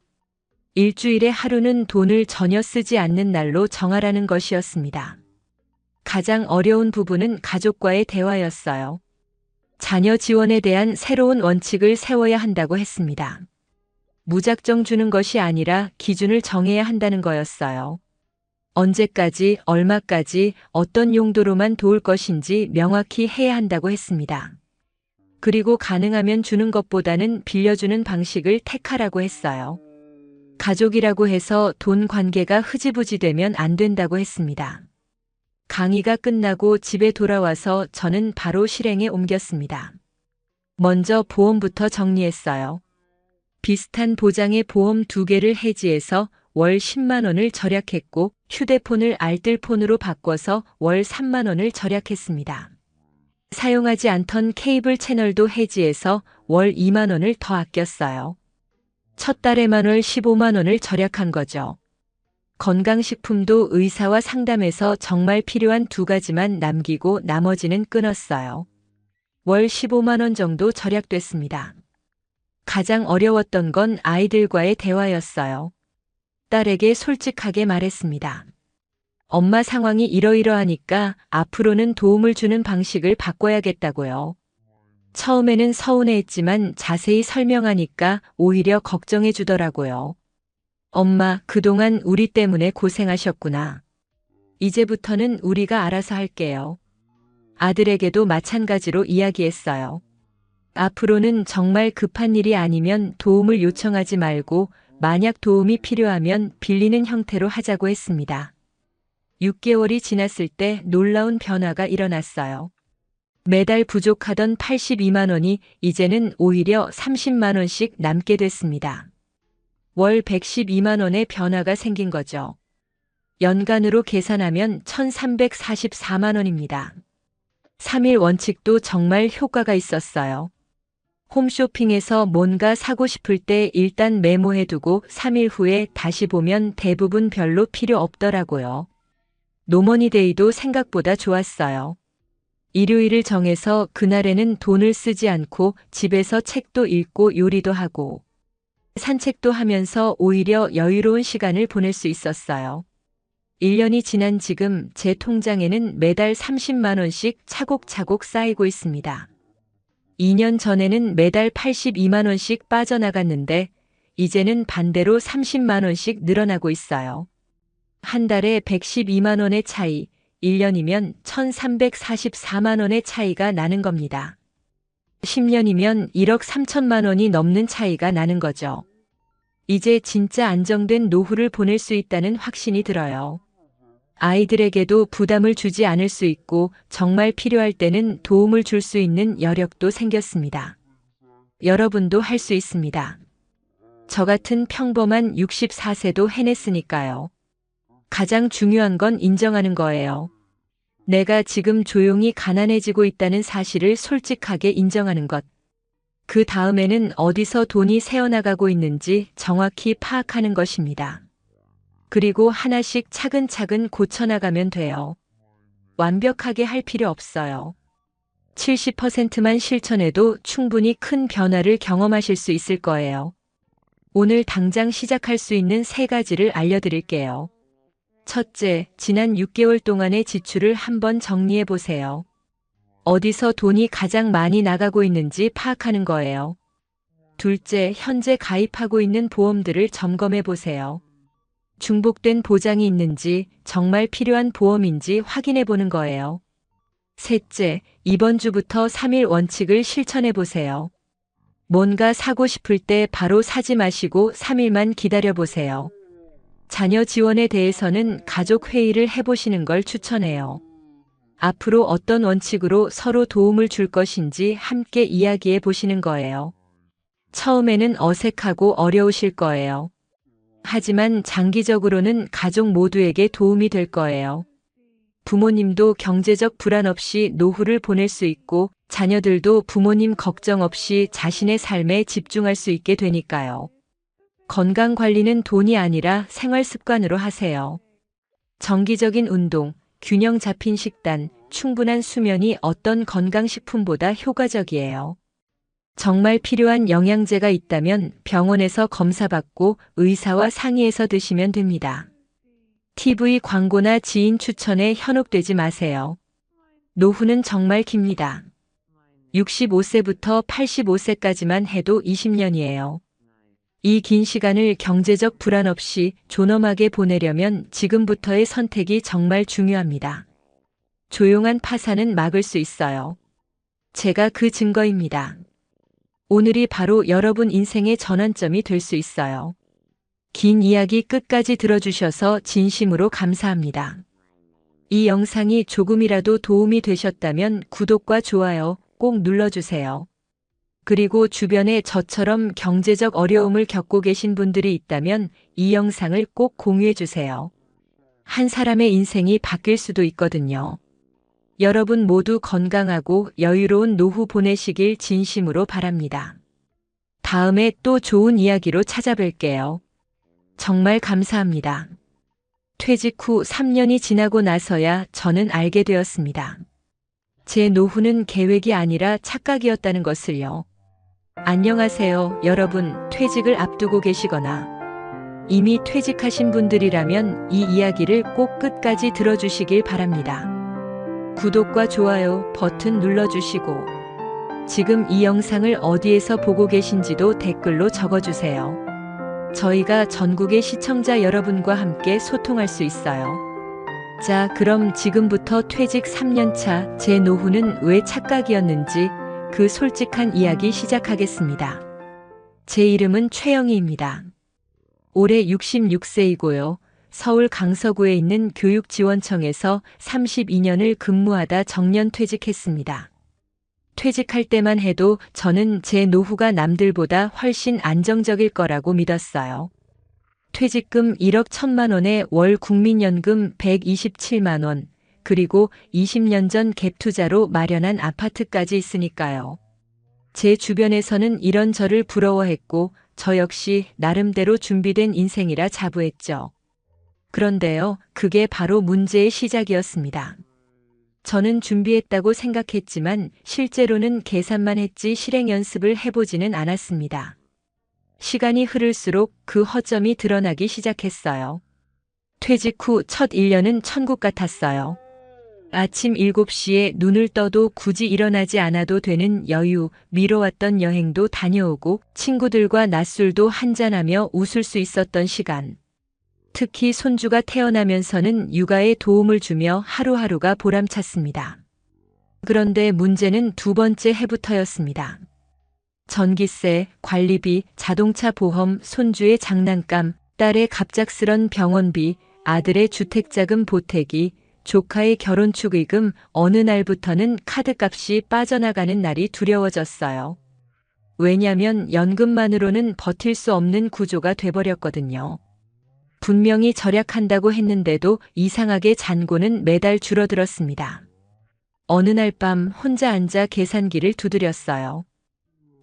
일주일에 하루는 돈을 전혀 쓰지 않는 날로 정하라는 것이었습니다. 가장 어려운 부분은 가족과의 대화였어요. 자녀 지원에 대한 새로운 원칙을 세워야 한다고 했습니다. 무작정 주는 것이 아니라 기준을 정해야 한다는 거였어요. 언제까지, 얼마까지, 어떤 용도로만 도울 것인지 명확히 해야 한다고 했습니다. 그리고 가능하면 주는 것보다는 빌려주는 방식을 택하라고 했어요. 가족이라고 해서 돈 관계가 흐지부지 되면 안 된다고 했습니다. 강의가 끝나고 집에 돌아와서 저는 바로 실행에 옮겼습니다. 먼저 보험부터 정리했어요. 비슷한 보장의 보험 2개를 해지해서 월 10만 원을 절약했고 휴대폰을 알뜰폰으로 바꿔서 월 3만 원을 절약했습니다. 사용하지 않던 케이블 채널도 해지해서 월 2만 원을 더 아꼈어요. 첫 달에만 월 15만 원을 절약한 거죠. 건강식품도 의사와 상담해서 정말 필요한 2가지만 남기고 나머지는 끊었어요. 월 15만 원 정도 절약됐습니다. 가장 어려웠던 건 아이들과의 대화였어요. 딸에게 솔직하게 말했습니다. 엄마 상황이 이러이러하니까 앞으로는 도움을 주는 방식을 바꿔야겠다고요. 처음에는 서운해했지만 자세히 설명하니까 오히려 걱정해 주더라고요. 엄마, 그동안 우리 때문에 고생하셨구나. 이제부터는 우리가 알아서 할게요. 아들에게도 마찬가지로 이야기했어요. 앞으로는 정말 급한 일이 아니면 도움을 요청하지 말고 만약 도움이 필요하면 빌리는 형태로 하자고 했습니다. 6개월이 지났을 때 놀라운 변화가 일어났어요. 매달 부족하던 82만 원이 이제는 오히려 30만 원씩 남게 됐습니다. 월 112만 원의 변화가 생긴 거죠. 연간으로 계산하면 1344만 원입니다. 3일 원칙도 정말 효과가 있었어요. 홈쇼핑에서 뭔가 사고 싶을 때 일단 메모해두고 3일 후에 다시 보면 대부분 별로 필요 없더라고요. 노머니데이도 생각보다 좋았어요. 일요일을 정해서 그날에는 돈을 쓰지 않고 집에서 책도 읽고 요리도 하고 산책도 하면서 오히려 여유로운 시간을 보낼 수 있었어요. 1년이 지난 지금 제 통장에는 매달 30만 원씩 차곡차곡 쌓이고 있습니다. 2년 전에는 매달 82만 원씩 빠져나갔는데 이제는 반대로 30만 원씩 늘어나고 있어요. 한 달에 112만 원의 차이, 1년이면 1344만 원의 차이가 나는 겁니다. 10년이면 1억 3천만 원이 넘는 차이가 나는 거죠. 이제 진짜 안정된 노후를 보낼 수 있다는 확신이 들어요. 아이들에게도 부담을 주지 않을 수 있고 정말 필요할 때는 도움을 줄 수 있는 여력도 생겼습니다. 여러분도 할 수 있습니다. 저 같은 평범한 64세도 해냈으니까요. 가장 중요한 건 인정하는 거예요. 내가 지금 조용히 가난해지고 있다는 사실을 솔직하게 인정하는 것. 그 다음에는 어디서 돈이 새어나가고 있는지 정확히 파악하는 것입니다. 그리고 하나씩 차근차근 고쳐나가면 돼요. 완벽하게 할 필요 없어요. 70%만 실천해도 충분히 큰 변화를 경험하실 수 있을 거예요. 오늘 당장 시작할 수 있는 3가지를 알려드릴게요. 첫째, 지난 6개월 동안의 지출을 한번 정리해 보세요. 어디서 돈이 가장 많이 나가고 있는지 파악하는 거예요. 둘째, 현재 가입하고 있는 보험들을 점검해 보세요. 중복된 보장이 있는지, 정말 필요한 보험인지 확인해 보는 거예요. 셋째, 이번 주부터 3일 원칙을 실천해 보세요. 뭔가 사고 싶을 때 바로 사지 마시고 3일만 기다려 보세요. 자녀 지원에 대해서는 가족 회의를 해보시는 걸 추천해요. 앞으로 어떤 원칙으로 서로 도움을 줄 것인지 함께 이야기해 보시는 거예요. 처음에는 어색하고 어려우실 거예요. 하지만 장기적으로는 가족 모두에게 도움이 될 거예요. 부모님도 경제적 불안 없이 노후를 보낼 수 있고 자녀들도 부모님 걱정 없이 자신의 삶에 집중할 수 있게 되니까요. 건강 관리는 돈이 아니라 생활 습관으로 하세요. 정기적인 운동, 균형 잡힌 식단, 충분한 수면이 어떤 건강식품보다 효과적이에요. 정말 필요한 영양제가 있다면 병원에서 검사받고 의사와 상의해서 드시면 됩니다. TV 광고나 지인 추천에 현혹되지 마세요. 노후는 정말 깁니다. 65세부터 85세까지만 해도 20년이에요. 이 긴 시간을 경제적 불안 없이 존엄하게 보내려면 지금부터의 선택이 정말 중요합니다. 조용한 파산은 막을 수 있어요. 제가 그 증거입니다. 오늘이 바로 여러분 인생의 전환점이 될 수 있어요. 긴 이야기 끝까지 들어주셔서 진심으로 감사합니다. 이 영상이 조금이라도 도움이 되셨다면 구독과 좋아요 꼭 눌러주세요. 그리고 주변에 저처럼 경제적 어려움을 겪고 계신 분들이 있다면 이 영상을 꼭 공유해 주세요. 한 사람의 인생이 바뀔 수도 있거든요. 여러분 모두 건강하고 여유로운 노후 보내시길 진심으로 바랍니다. 다음에 또 좋은 이야기로 찾아뵐게요. 정말 감사합니다. 퇴직 후 3년이 지나고 나서야 저는 알게 되었습니다. 제 노후는 계획이 아니라 착각이었다는 것을요. 안녕하세요, 여러분. 퇴직을 앞두고 계시거나 이미 퇴직하신 분들이라면 이 이야기를 꼭 끝까지 들어주시길 바랍니다. 구독과 좋아요 버튼 눌러주시고 지금 이 영상을 어디에서 보고 계신지도 댓글로 적어주세요. 저희가 전국의 시청자 여러분과 함께 소통할 수 있어요. 자, 그럼 지금부터 퇴직 3년차 제 노후는 왜 착각이었는지 그 솔직한 이야기 시작하겠습니다. 제 이름은 최영희입니다. 올해 66세이고요. 서울 강서구에 있는 교육지원청에서 32년을 근무하다 정년 퇴직했습니다. 퇴직할 때만 해도 저는 제 노후가 남들보다 훨씬 안정적일 거라고 믿었어요. 퇴직금 1억 1천만 원에 월 국민연금 127만 원, 그리고 20년 전 갭투자로 마련한 아파트까지 있으니까요. 제 주변에서는 이런 저를 부러워했고 저 역시 나름대로 준비된 인생이라 자부했죠. 그런데요, 그게 바로 문제의 시작이었습니다. 저는 준비했다고 생각했지만 실제로는 계산만 했지 실행 연습을 해보지는 않았습니다. 시간이 흐를수록 그 허점이 드러나기 시작했어요. 퇴직 후 첫 1년은 천국 같았어요. 아침 7시에 눈을 떠도 굳이 일어나지 않아도 되는 여유, 미뤄왔던 여행도 다녀오고 친구들과 낮술도 한잔하며 웃을 수 있었던 시간. 특히 손주가 태어나면서는 육아에 도움을 주며 하루하루가 보람찼습니다. 그런데 문제는 두 번째 해부터였습니다. 전기세, 관리비, 자동차 보험, 손주의 장난감, 딸의 갑작스런 병원비, 아들의 주택자금 보태기, 조카의 결혼 축의금, 어느 날부터는 카드값이 빠져나가는 날이 두려워졌어요. 왜냐면 연금만으로는 버틸 수 없는 구조가 돼버렸거든요. 분명히 절약한다고 했는데도 이상하게 잔고는 매달 줄어들었습니다. 어느 날 밤 혼자 앉아 계산기를 두드렸어요.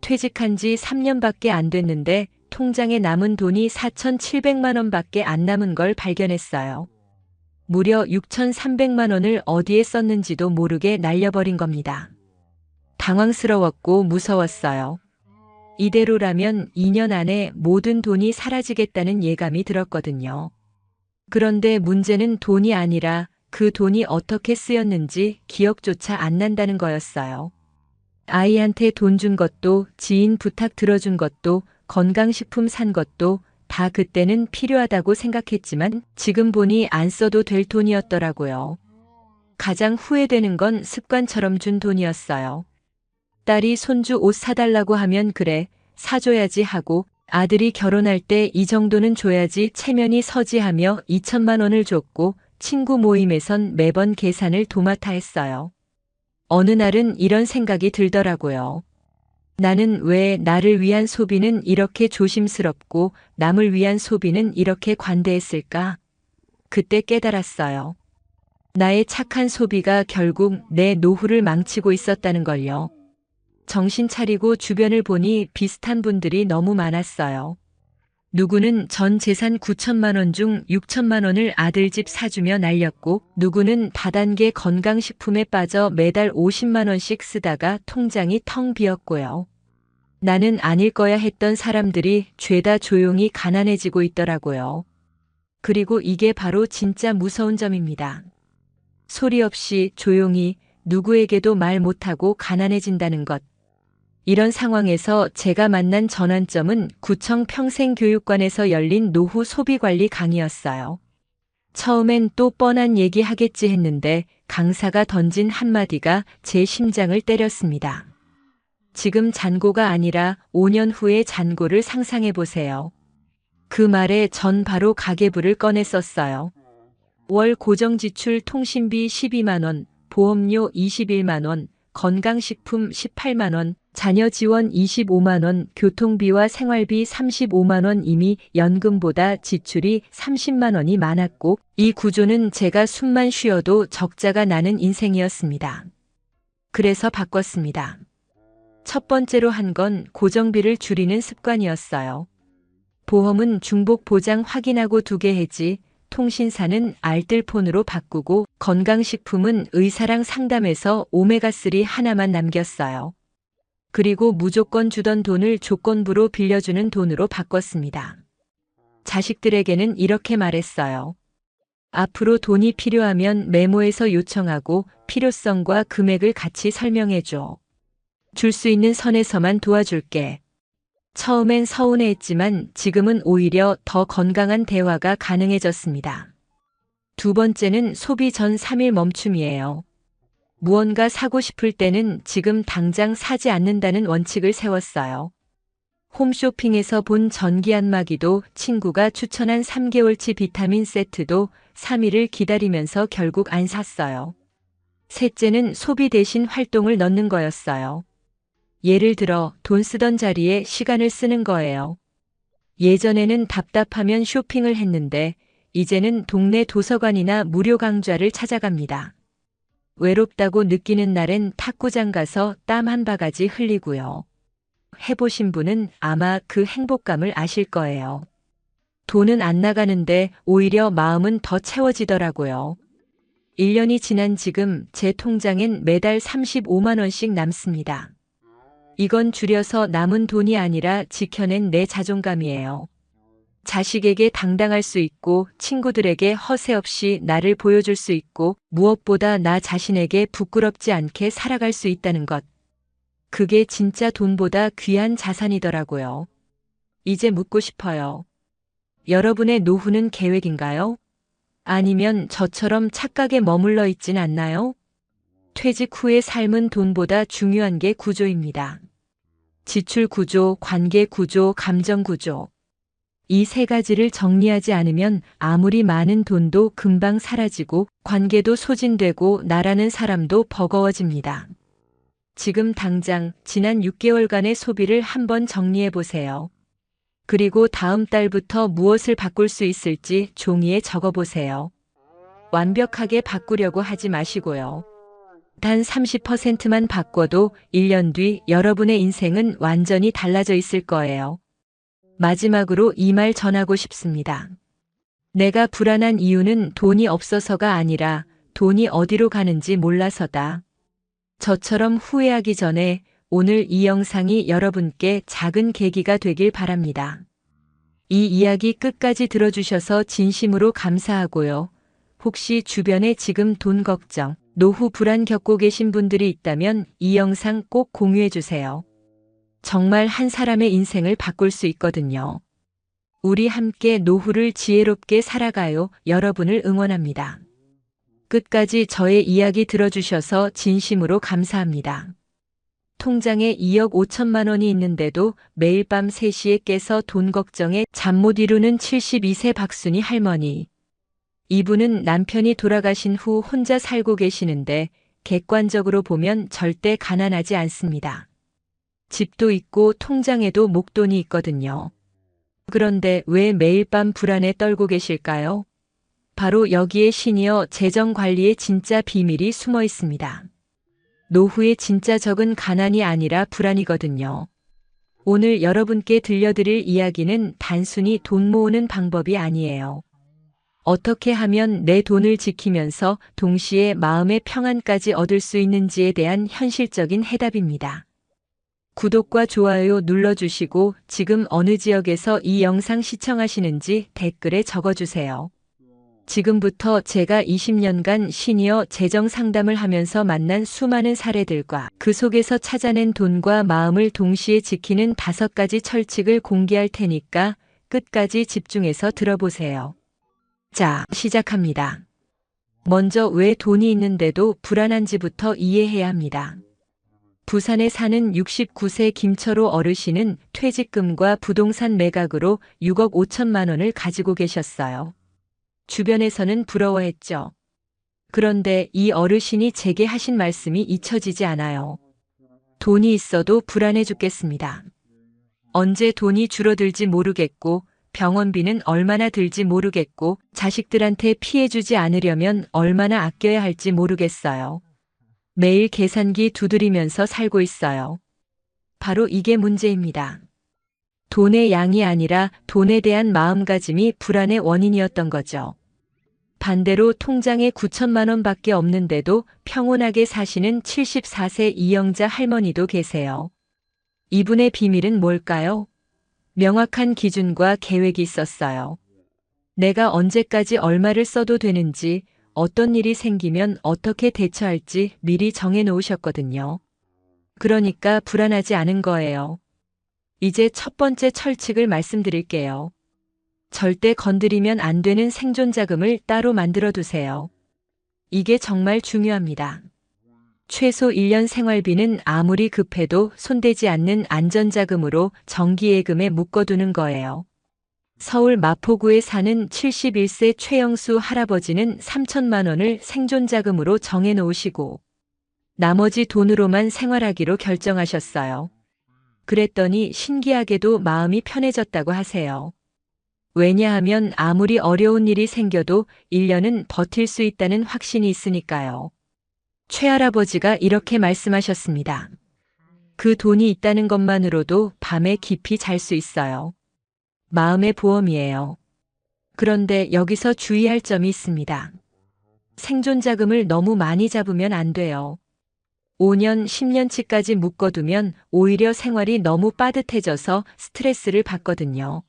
퇴직한 지 3년밖에 안 됐는데 통장에 남은 돈이 4,700만 원밖에 안 남은 걸 발견했어요. 무려 6,300만 원을 어디에 썼는지도 모르게 날려버린 겁니다. 당황스러웠고 무서웠어요. 이대로라면 2년 안에 모든 돈이 사라지겠다는 예감이 들었거든요. 그런데 문제는 돈이 아니라 그 돈이 어떻게 쓰였는지 기억조차 안 난다는 거였어요. 아이한테 돈 준 것도, 지인 부탁 들어준 것도, 건강식품 산 것도 다 그때는 필요하다고 생각했지만 지금 보니 안 써도 될 돈이었더라고요. 가장 후회되는 건 습관처럼 준 돈이었어요. 딸이 손주 옷 사달라고 하면 그래, 사줘야지 하고 아들이 결혼할 때 이 정도는 줘야지 체면이 서지 하며 2천만 원을 줬고 친구 모임에선 매번 계산을 도맡아 했어요. 어느 날은 이런 생각이 들더라고요. 나는 왜 나를 위한 소비는 이렇게 조심스럽고 남을 위한 소비는 이렇게 관대했을까? 그때 깨달았어요. 나의 착한 소비가 결국 내 노후를 망치고 있었다는 걸요. 정신 차리고 주변을 보니 비슷한 분들이 너무 많았어요. 누구는 전 재산 9천만 원 중 6천만 원을 아들 집 사주며 날렸고, 누구는 다단계 건강식품에 빠져 매달 50만 원씩 쓰다가 통장이 텅 비었고요. 나는 아닐 거야 했던 사람들이 죄다 조용히 가난해지고 있더라고요. 그리고 이게 바로 진짜 무서운 점입니다. 소리 없이 조용히 누구에게도 말 못하고 가난해진다는 것. 이런 상황에서 제가 만난 전환점은 구청 평생교육관에서 열린 노후 소비관리 강의였어요. 처음엔 또 뻔한 얘기 하겠지 했는데 강사가 던진 한마디가 제 심장을 때렸습니다. 지금 잔고가 아니라 5년 후의 잔고를 상상해 보세요. 그 말에 전 바로 가계부를 꺼내 썼어요. 월 고정지출 통신비 12만 원, 보험료 21만 원, 건강식품 18만 원, 자녀 지원 25만 원, 교통비와 생활비 35만 원. 이미 연금보다 지출이 30만 원이 많았고 이 구조는 제가 숨만 쉬어도 적자가 나는 인생이었습니다. 그래서 바꿨습니다. 첫 번째로 한 건 고정비를 줄이는 습관이었어요. 보험은 중복 보장 확인하고 두게 해지, 통신사는 알뜰폰으로 바꾸고 건강식품은 의사랑 상담해서 오메가3 하나만 남겼어요. 그리고 무조건 주던 돈을 조건부로 빌려주는 돈으로 바꿨습니다. 자식들에게는 이렇게 말했어요. 앞으로 돈이 필요하면 메모해서 요청하고 필요성과 금액을 같이 설명해줘. 줄 수 있는 선에서만 도와줄게. 처음엔 서운해했지만 지금은 오히려 더 건강한 대화가 가능해졌습니다. 두 번째는 소비 전 3일 멈춤이에요. 무언가 사고 싶을 때는 지금 당장 사지 않는다는 원칙을 세웠어요. 홈쇼핑에서 본 전기 안마기도 친구가 추천한 3개월치 비타민 세트도 3일을 기다리면서 결국 안 샀어요. 셋째는 소비 대신 활동을 넣는 거였어요. 예를 들어 돈 쓰던 자리에 시간을 쓰는 거예요. 예전에는 답답하면 쇼핑을 했는데 이제는 동네 도서관이나 무료 강좌를 찾아갑니다. 외롭다고 느끼는 날엔 탁구장 가서 땀 한 바가지 흘리고요. 해보신 분은 아마 그 행복감을 아실 거예요. 돈은 안 나가는데 오히려 마음은 더 채워지더라고요. 1년이 지난 지금 제 통장엔 매달 35만 원씩 남습니다. 이건 줄여서 남은 돈이 아니라 지켜낸 내 자존감이에요. 자식에게 당당할 수 있고 친구들에게 허세 없이 나를 보여줄 수 있고 무엇보다 나 자신에게 부끄럽지 않게 살아갈 수 있다는 것. 그게 진짜 돈보다 귀한 자산이더라고요. 이제 묻고 싶어요. 여러분의 노후는 계획인가요? 아니면 저처럼 착각에 머물러 있진 않나요? 퇴직 후의 삶은 돈보다 중요한 게 구조입니다. 지출 구조, 관계 구조, 감정 구조. 이 세 가지를 정리하지 않으면 아무리 많은 돈도 금방 사라지고 관계도 소진되고 나라는 사람도 버거워집니다. 지금 당장 지난 6개월간의 소비를 한번 정리해 보세요. 그리고 다음 달부터 무엇을 바꿀 수 있을지 종이에 적어 보세요. 완벽하게 바꾸려고 하지 마시고요. 단 30%만 바꿔도 1년 뒤 여러분의 인생은 완전히 달라져 있을 거예요. 마지막으로 이 말 전하고 싶습니다. 내가 불안한 이유는 돈이 없어서가 아니라 돈이 어디로 가는지 몰라서다. 저처럼 후회하기 전에 오늘 이 영상이 여러분께 작은 계기가 되길 바랍니다. 이 이야기 끝까지 들어주셔서 진심으로 감사하고요. 혹시 주변에 지금 돈 걱정, 노후 불안 겪고 계신 분들이 있다면 이 영상 꼭 공유해 주세요. 정말 한 사람의 인생을 바꿀 수 있거든요. 우리 함께 노후를 지혜롭게 살아가요. 여러분을 응원합니다. 끝까지 저의 이야기 들어주셔서 진심으로 감사합니다. 통장에 2억 5천만 원이 있는데도 매일 밤 3시에 깨서 돈 걱정에 잠 못 이루는 72세 박순희 할머니. 이분은 남편이 돌아가신 후 혼자 살고 계시는데 객관적으로 보면 절대 가난하지 않습니다. 집도 있고 통장에도 목돈이 있거든요. 그런데 왜 매일 밤 불안에 떨고 계실까요? 바로 여기에 시니어 재정 관리의 진짜 비밀이 숨어 있습니다. 노후의 진짜 적은 가난이 아니라 불안이거든요. 오늘 여러분께 들려드릴 이야기는 단순히 돈 모으는 방법이 아니에요. 어떻게 하면 내 돈을 지키면서 동시에 마음의 평안까지 얻을 수 있는지에 대한 현실적인 해답입니다. 구독과 좋아요 눌러주시고 지금 어느 지역에서 이 영상 시청하시는지 댓글에 적어주세요. 지금부터 제가 20년간 시니어 재정 상담을 하면서 만난 수많은 사례들과 그 속에서 찾아낸 돈과 마음을 동시에 지키는 5가지 철칙을 공개할 테니까 끝까지 집중해서 들어보세요. 자, 시작합니다. 먼저 왜 돈이 있는데도 불안한지부터 이해해야 합니다. 부산에 사는 69세 김철호 어르신은 퇴직금과 부동산 매각으로 6억 5천만 원을 가지고 계셨어요. 주변에서는 부러워했죠. 그런데 이 어르신이 제게 하신 말씀이 잊혀지지 않아요. 돈이 있어도 불안해 죽겠습니다. 언제 돈이 줄어들지 모르겠고 병원비는 얼마나 들지 모르겠고 자식들한테 피해주지 않으려면 얼마나 아껴야 할지 모르겠어요. 매일 계산기 두드리면서 살고 있어요. 바로 이게 문제입니다. 돈의 양이 아니라 돈에 대한 마음가짐이 불안의 원인이었던 거죠. 반대로 통장에 9천만 원밖에 없는데도 평온하게 사시는 74세 이영자 할머니도 계세요. 이분의 비밀은 뭘까요? 명확한 기준과 계획이 있었어요. 내가 언제까지 얼마를 써도 되는지, 어떤 일이 생기면 어떻게 대처할지 미리 정해 놓으셨거든요. 그러니까 불안하지 않은 거예요. 이제 첫 번째 철칙을 말씀드릴게요. 절대 건드리면 안 되는 생존 자금을 따로 만들어 두세요. 이게 정말 중요합니다. 최소 1년 생활비는 아무리 급해도 손대지 않는 안전자금으로 정기예금에 묶어두는 거예요. 서울 마포구에 사는 71세 최영수 할아버지는 3천만 원을 생존자금으로 정해 놓으시고 나머지 돈으로만 생활하기로 결정하셨어요. 그랬더니 신기하게도 마음이 편해졌다고 하세요. 왜냐하면 아무리 어려운 일이 생겨도 1년은 버틸 수 있다는 확신이 있으니까요. 최할아버지가 이렇게 말씀하셨습니다. 그 돈이 있다는 것만으로도 밤에 깊이 잘 수 있어요. 마음의 보험이에요. 그런데 여기서 주의할 점이 있습니다. 생존 자금을 너무 많이 잡으면 안 돼요. 5년, 10년치까지 묶어두면 오히려 생활이 너무 빠듯해져서 스트레스를 받거든요.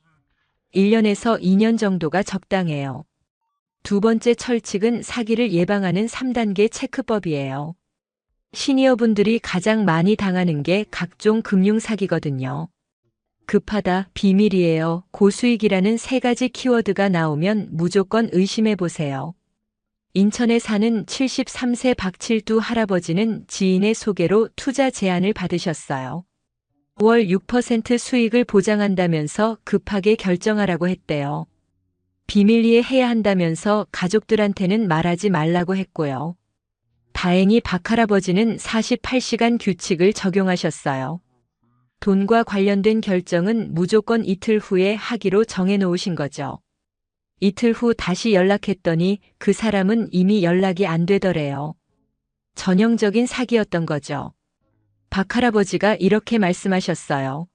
1년에서 2년 정도가 적당해요. 두 번째 철칙은 사기를 예방하는 3단계 체크법이에요. 시니어분들이 가장 많이 당하는 게 각종 금융사기거든요. 급하다, 비밀이에요, 고수익이라는 3가지 키워드가 나오면 무조건 의심해보세요. 인천에 사는 73세 박칠두 할아버지는 지인의 소개로 투자 제안을 받으셨어요. 월 6% 수익을 보장한다면서 급하게 결정하라고 했대요. 비밀리에 해야 한다면서 가족들한테는 말하지 말라고 했고요. 다행히 박 할아버지는 48시간 규칙을 적용하셨어요. 돈과 관련된 결정은 무조건 이틀 후에 하기로 정해 놓으신 거죠. 이틀 후 다시 연락했더니 그 사람은 이미 연락이 안 되더래요. 전형적인 사기였던 거죠. 박 할아버지가 이렇게 말씀하셨어요.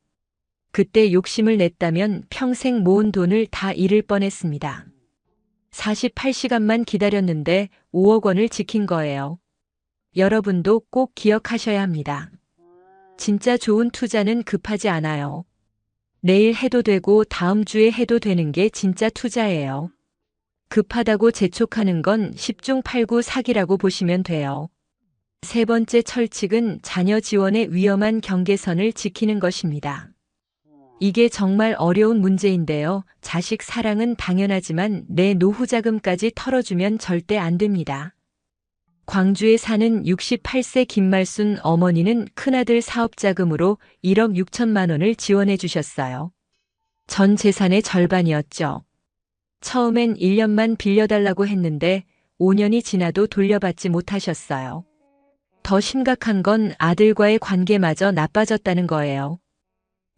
그때 욕심을 냈다면 평생 모은 돈을 다 잃을 뻔했습니다. 48시간만 기다렸는데 5억 원을 지킨 거예요. 여러분도 꼭 기억하셔야 합니다. 진짜 좋은 투자는 급하지 않아요. 내일 해도 되고 다음 주에 해도 되는 게 진짜 투자예요. 급하다고 재촉하는 건 10중 8구 사기라고 보시면 돼요. 세 번째 철칙은 자녀 지원의 위험한 경계선을 지키는 것입니다. 이게 정말 어려운 문제인데요. 자식 사랑은 당연하지만 내 노후 자금까지 털어주면 절대 안 됩니다. 광주에 사는 68세 김말순 어머니는 큰아들 사업 자금으로 1억 6천만 원을 지원해 주셨어요. 전 재산의 절반이었죠. 처음엔 1년만 빌려달라고 했는데 5년이 지나도 돌려받지 못하셨어요. 더 심각한 건 아들과의 관계마저 나빠졌다는 거예요.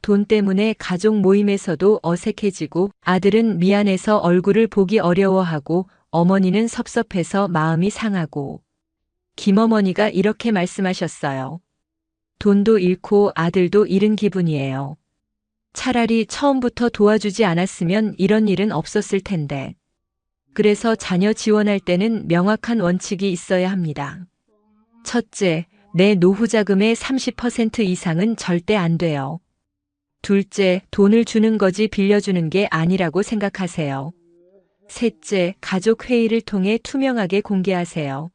돈 때문에 가족 모임에서도 어색해지고 아들은 미안해서 얼굴을 보기 어려워하고 어머니는 섭섭해서 마음이 상하고 김어머니가 이렇게 말씀하셨어요. 돈도 잃고 아들도 잃은 기분이에요. 차라리 처음부터 도와주지 않았으면 이런 일은 없었을 텐데. 그래서 자녀 지원할 때는 명확한 원칙이 있어야 합니다. 첫째, 내 노후 자금의 30% 이상은 절대 안 돼요. 둘째, 돈을 주는 거지 빌려주는 게 아니라고 생각하세요. 셋째, 가족 회의를 통해 투명하게 공개하세요.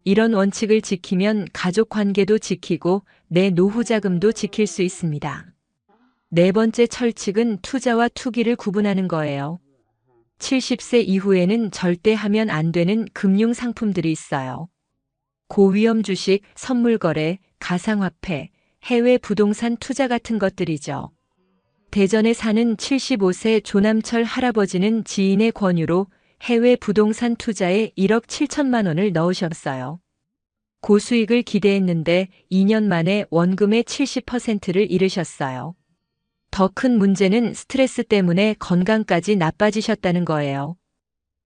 이런 원칙을 지키면 가족 관계도 지키고 내 노후 자금도 지킬 수 있습니다. 네 번째 철칙은 투자와 투기를 구분하는 거예요. 70세 이후에는 절대 하면 안 되는 금융 상품들이 있어요. 고위험 주식, 선물 거래, 가상화폐, 해외 부동산 투자 같은 것들이죠. 대전에 사는 75세 조남철 할아버지는 지인의 권유로 해외 부동산 투자에 1억 7천만 원을 넣으셨어요. 고수익을 기대했는데 2년 만에 원금의 70%를 잃으셨어요. 더 큰 문제는 스트레스 때문에 건강까지 나빠지셨다는 거예요.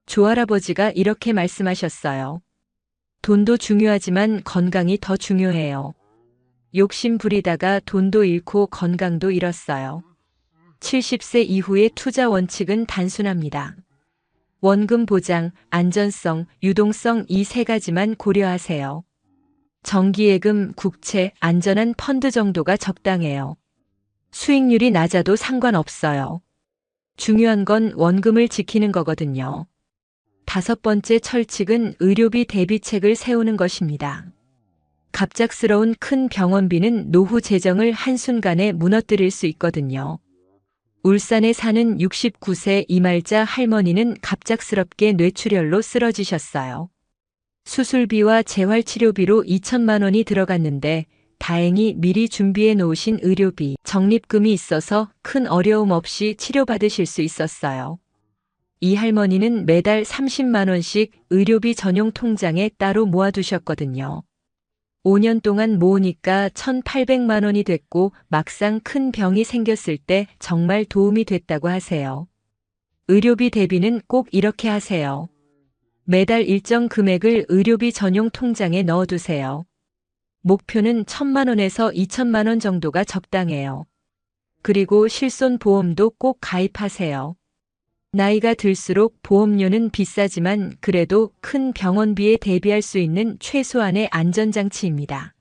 조할아버지가 이렇게 말씀하셨어요. 돈도 중요하지만 건강이 더 중요해요. 욕심 부리다가 돈도 잃고 건강도 잃었어요. 70세 이후의 투자 원칙은 단순합니다. 원금 보장, 안전성, 유동성 이 세 가지만 고려하세요. 정기예금, 국채, 안전한 펀드 정도가 적당해요. 수익률이 낮아도 상관없어요. 중요한 건 원금을 지키는 거거든요. 다섯 번째 철칙은 의료비 대비책을 세우는 것입니다. 갑작스러운 큰 병원비는 노후 재정을 한순간에 무너뜨릴 수 있거든요. 울산에 사는 69세 이말자 할머니는 갑작스럽게 뇌출혈로 쓰러지셨어요. 수술비와 재활치료비로 2천만 원이 들어갔는데 다행히 미리 준비해 놓으신 의료비, 적립금이 있어서 큰 어려움 없이 치료받으실 수 있었어요. 이 할머니는 매달 30만 원씩 의료비 전용 통장에 따로 모아두셨거든요. 5년 동안 모으니까 1,800만 원이 됐고 막상 큰 병이 생겼을 때 정말 도움이 됐다고 하세요. 의료비 대비는 꼭 이렇게 하세요. 매달 일정 금액을 의료비 전용 통장에 넣어두세요. 목표는 1,000만 원에서 2천만 원 정도가 적당해요. 그리고 실손보험도 꼭 가입하세요. 나이가 들수록 보험료는 비싸지만 그래도 큰 병원비에 대비할 수 있는 최소한의 안전장치입니다.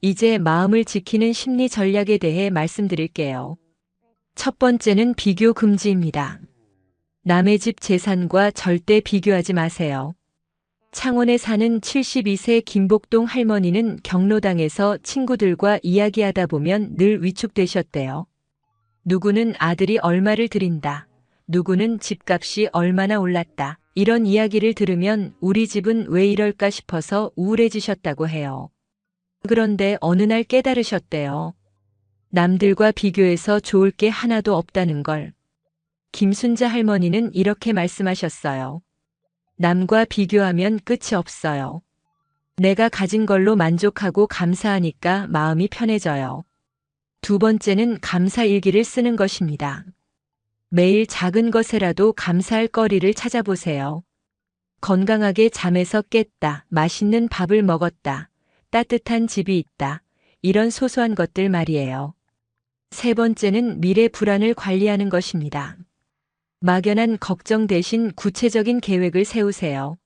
이제 마음을 지키는 심리 전략에 대해 말씀드릴게요. 첫 번째는 비교 금지입니다. 남의 집 재산과 절대 비교하지 마세요. 창원에 사는 72세 김복동 할머니는 경로당에서 친구들과 이야기하다 보면 늘 위축되셨대요. 누구는 아들이 얼마를 드린다. 누구는 집값이 얼마나 올랐다. 이런 이야기를 들으면 우리 집은 왜 이럴까 싶어서 우울해지셨다고 해요. 그런데 어느 날 깨달으셨대요. 남들과 비교해서 좋을 게 하나도 없다는 걸. 김순자 할머니는 이렇게 말씀하셨어요. 남과 비교하면 끝이 없어요. 내가 가진 걸로 만족하고 감사하니까 마음이 편해져요. 두 번째는 감사일기를 쓰는 것입니다. 매일 작은 것에라도 감사할 거리를 찾아보세요. 건강하게 잠에서 깼다, 맛있는 밥을 먹었다, 따뜻한 집이 있다, 이런 소소한 것들 말이에요. 세 번째는 미래 불안을 관리하는 것입니다. 막연한 걱정 대신 구체적인 계획을 세우세요.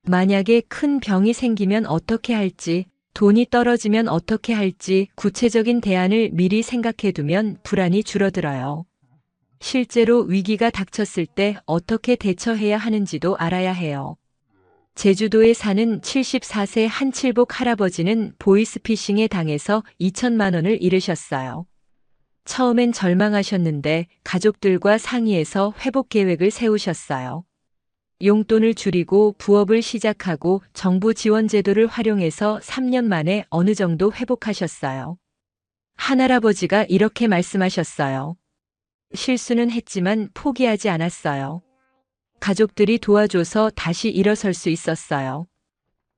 만약에 큰 병이 생기면 어떻게 할지, 돈이 떨어지면 어떻게 할지 구체적인 대안을 미리 생각해두면 불안이 줄어들어요. 실제로 위기가 닥쳤을 때 어떻게 대처해야 하는지도 알아야 해요. 제주도에 사는 74세 한칠복 할아버지는 보이스피싱에 당해서 2천만 원을 잃으셨어요. 처음엔 절망하셨는데 가족들과 상의해서 회복 계획을 세우셨어요. 용돈을 줄이고 부업을 시작하고 정부 지원 제도를 활용해서 3년 만에 어느 정도 회복하셨어요. 한할아버지가 이렇게 말씀하셨어요. 실수는 했지만 포기하지 않았어요. 가족들이 도와줘서 다시 일어설 수 있었어요.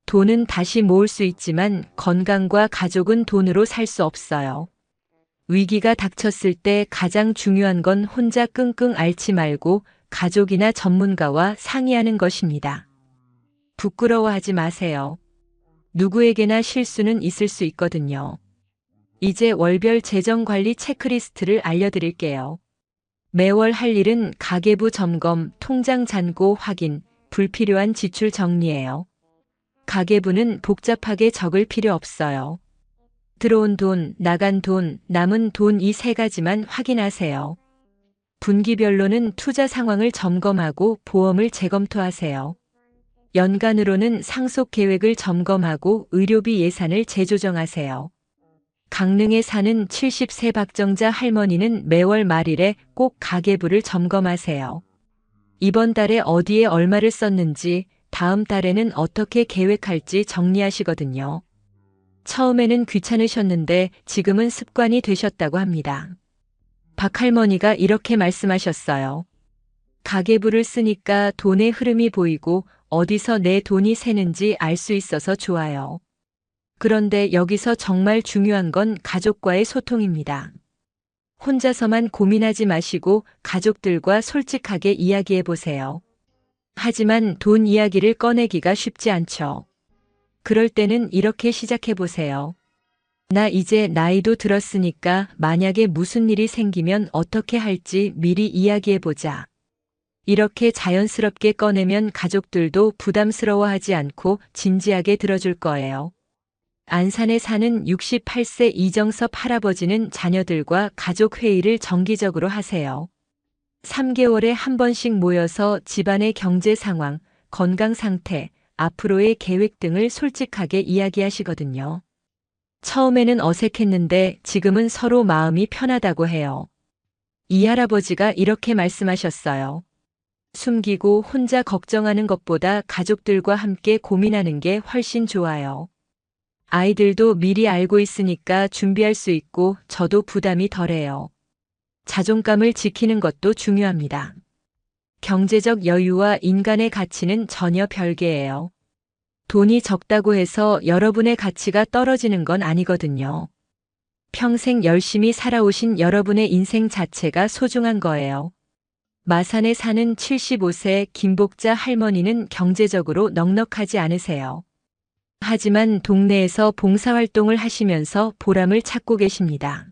돈은 다시 모을 수 있지만 건강과 가족은 돈으로 살 수 없어요. 위기가 닥쳤을 때 가장 중요한 건 혼자 끙끙 앓지 말고 가족이나 전문가와 상의하는 것입니다. 부끄러워하지 마세요. 누구에게나 실수는 있을 수 있거든요. 이제 월별 재정 관리 체크리스트를 알려드릴게요. 매월 할 일은 가계부 점검, 통장 잔고 확인, 불필요한 지출 정리예요. 가계부는 복잡하게 적을 필요 없어요. 들어온 돈, 나간 돈, 남은 돈 이 세 가지만 확인하세요. 분기별로는 투자 상황을 점검하고 보험을 재검토하세요. 연간으로는 상속 계획을 점검하고 의료비 예산을 재조정하세요. 강릉에 사는 70세 박정자 할머니는 매월 말일에 꼭 가계부를 점검하세요. 이번 달에 어디에 얼마를 썼는지, 다음 달에는 어떻게 계획할지 정리하시거든요. 처음에는 귀찮으셨는데 지금은 습관이 되셨다고 합니다. 박 할머니가 이렇게 말씀하셨어요. 가계부를 쓰니까 돈의 흐름이 보이고 어디서 내 돈이 새는지 알 수 있어서 좋아요. 그런데 여기서 정말 중요한 건 가족과의 소통입니다. 혼자서만 고민하지 마시고 가족들과 솔직하게 이야기해 보세요. 하지만 돈 이야기를 꺼내기가 쉽지 않죠. 그럴 때는 이렇게 시작해 보세요. 나 이제 나이도 들었으니까 만약에 무슨 일이 생기면 어떻게 할지 미리 이야기해 보자. 이렇게 자연스럽게 꺼내면 가족들도 부담스러워하지 않고 진지하게 들어줄 거예요. 안산에 사는 68세 이정섭 할아버지는 자녀들과 가족 회의를 정기적으로 하세요. 3개월에 한 번씩 모여서 집안의 경제 상황, 건강 상태, 앞으로의 계획 등을 솔직하게 이야기하시거든요. 처음에는 어색했는데 지금은 서로 마음이 편하다고 해요. 이 할아버지가 이렇게 말씀하셨어요. 숨기고 혼자 걱정하는 것보다 가족들과 함께 고민하는 게 훨씬 좋아요. 아이들도 미리 알고 있으니까 준비할 수 있고 저도 부담이 덜해요. 자존감을 지키는 것도 중요합니다. 경제적 여유와 인간의 가치는 전혀 별개예요. 돈이 적다고 해서 여러분의 가치가 떨어지는 건 아니거든요. 평생 열심히 살아오신 여러분의 인생 자체가 소중한 거예요. 마산에 사는 75세 김복자 할머니는 경제적으로 넉넉하지 않으세요. 하지만 동네에서 봉사활동을 하시면서 보람을 찾고 계십니다.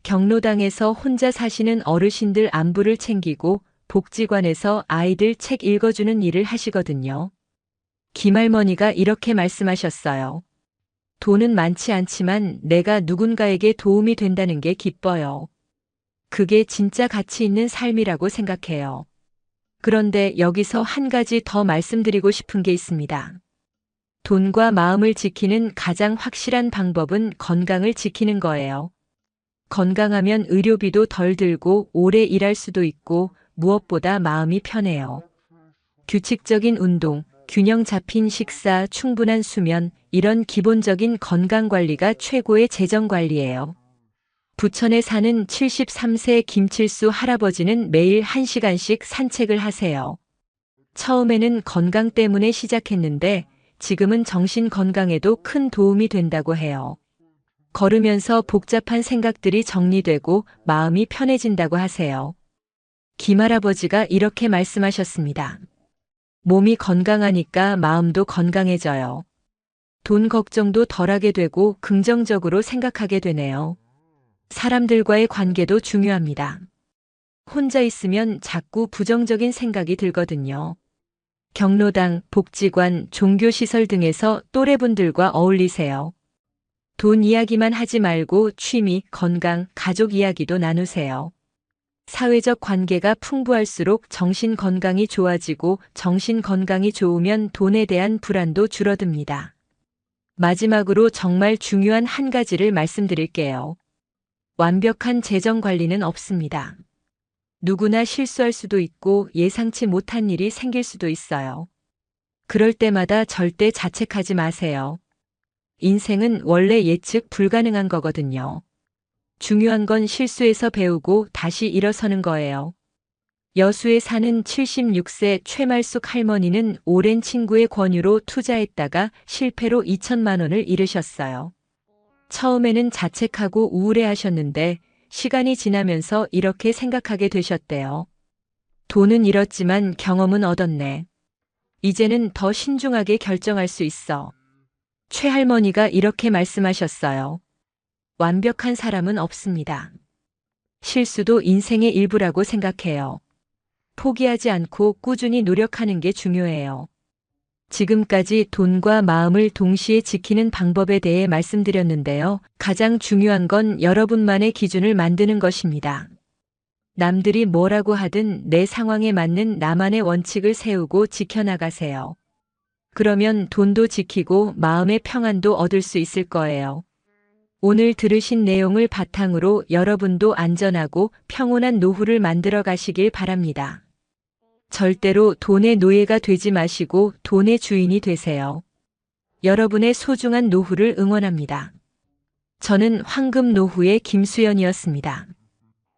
경로당에서 혼자 사시는 어르신들 안부를 챙기고 복지관에서 아이들 책 읽어주는 일을 하시거든요. 김할머니가 이렇게 말씀하셨어요. 돈은 많지 않지만 내가 누군가에게 도움이 된다는 게 기뻐요. 그게 진짜 가치 있는 삶이라고 생각해요. 그런데 여기서 한 가지 더 말씀드리고 싶은 게 있습니다. 돈과 마음을 지키는 가장 확실한 방법은 건강을 지키는 거예요. 건강하면 의료비도 덜 들고 오래 일할 수도 있고 무엇보다 마음이 편해요. 규칙적인 운동, 균형 잡힌 식사, 충분한 수면, 이런 기본적인 건강 관리가 최고의 재정 관리예요. 부천에 사는 73세 김칠수 할아버지는 매일 1시간씩 산책을 하세요. 처음에는 건강 때문에 시작했는데 지금은 정신 건강에도 큰 도움이 된다고 해요. 걸으면서 복잡한 생각들이 정리되고 마음이 편해진다고 하세요. 김할아버지가 이렇게 말씀하셨습니다. 몸이 건강하니까 마음도 건강해져요. 돈 걱정도 덜하게 되고 긍정적으로 생각하게 되네요. 사람들과의 관계도 중요합니다. 혼자 있으면 자꾸 부정적인 생각이 들거든요. 경로당, 복지관, 종교시설 등에서 또래분들과 어울리세요. 돈 이야기만 하지 말고 취미, 건강, 가족 이야기도 나누세요. 사회적 관계가 풍부할수록 정신 건강이 좋아지고 정신 건강이 좋으면 돈에 대한 불안도 줄어듭니다. 마지막으로 정말 중요한 한 가지를 말씀드릴게요. 완벽한 재정 관리는 없습니다. 누구나 실수할 수도 있고 예상치 못한 일이 생길 수도 있어요. 그럴 때마다 절대 자책하지 마세요. 인생은 원래 예측 불가능한 거거든요. 중요한 건 실수에서 배우고 다시 일어서는 거예요. 여수에 사는 76세 최말숙 할머니는 오랜 친구의 권유로 투자했다가 실패로 2천만 원을 잃으셨어요. 처음에는 자책하고 우울해하셨는데 시간이 지나면서 이렇게 생각하게 되셨대요. 돈은 잃었지만 경험은 얻었네. 이제는 더 신중하게 결정할 수 있어. 최 할머니가 이렇게 말씀하셨어요. 완벽한 사람은 없습니다. 실수도 인생의 일부라고 생각해요. 포기하지 않고 꾸준히 노력하는 게 중요해요. 지금까지 돈과 마음을 동시에 지키는 방법에 대해 말씀드렸는데요. 가장 중요한 건 여러분만의 기준을 만드는 것입니다. 남들이 뭐라고 하든 내 상황에 맞는 나만의 원칙을 세우고 지켜나가세요. 그러면 돈도 지키고 마음의 평안도 얻을 수 있을 거예요. 오늘 들으신 내용을 바탕으로 여러분도 안전하고 평온한 노후를 만들어 가시길 바랍니다. 절대로 돈의 노예가 되지 마시고 돈의 주인이 되세요. 여러분의 소중한 노후를 응원합니다. 저는 황금 노후의 김수연이었습니다.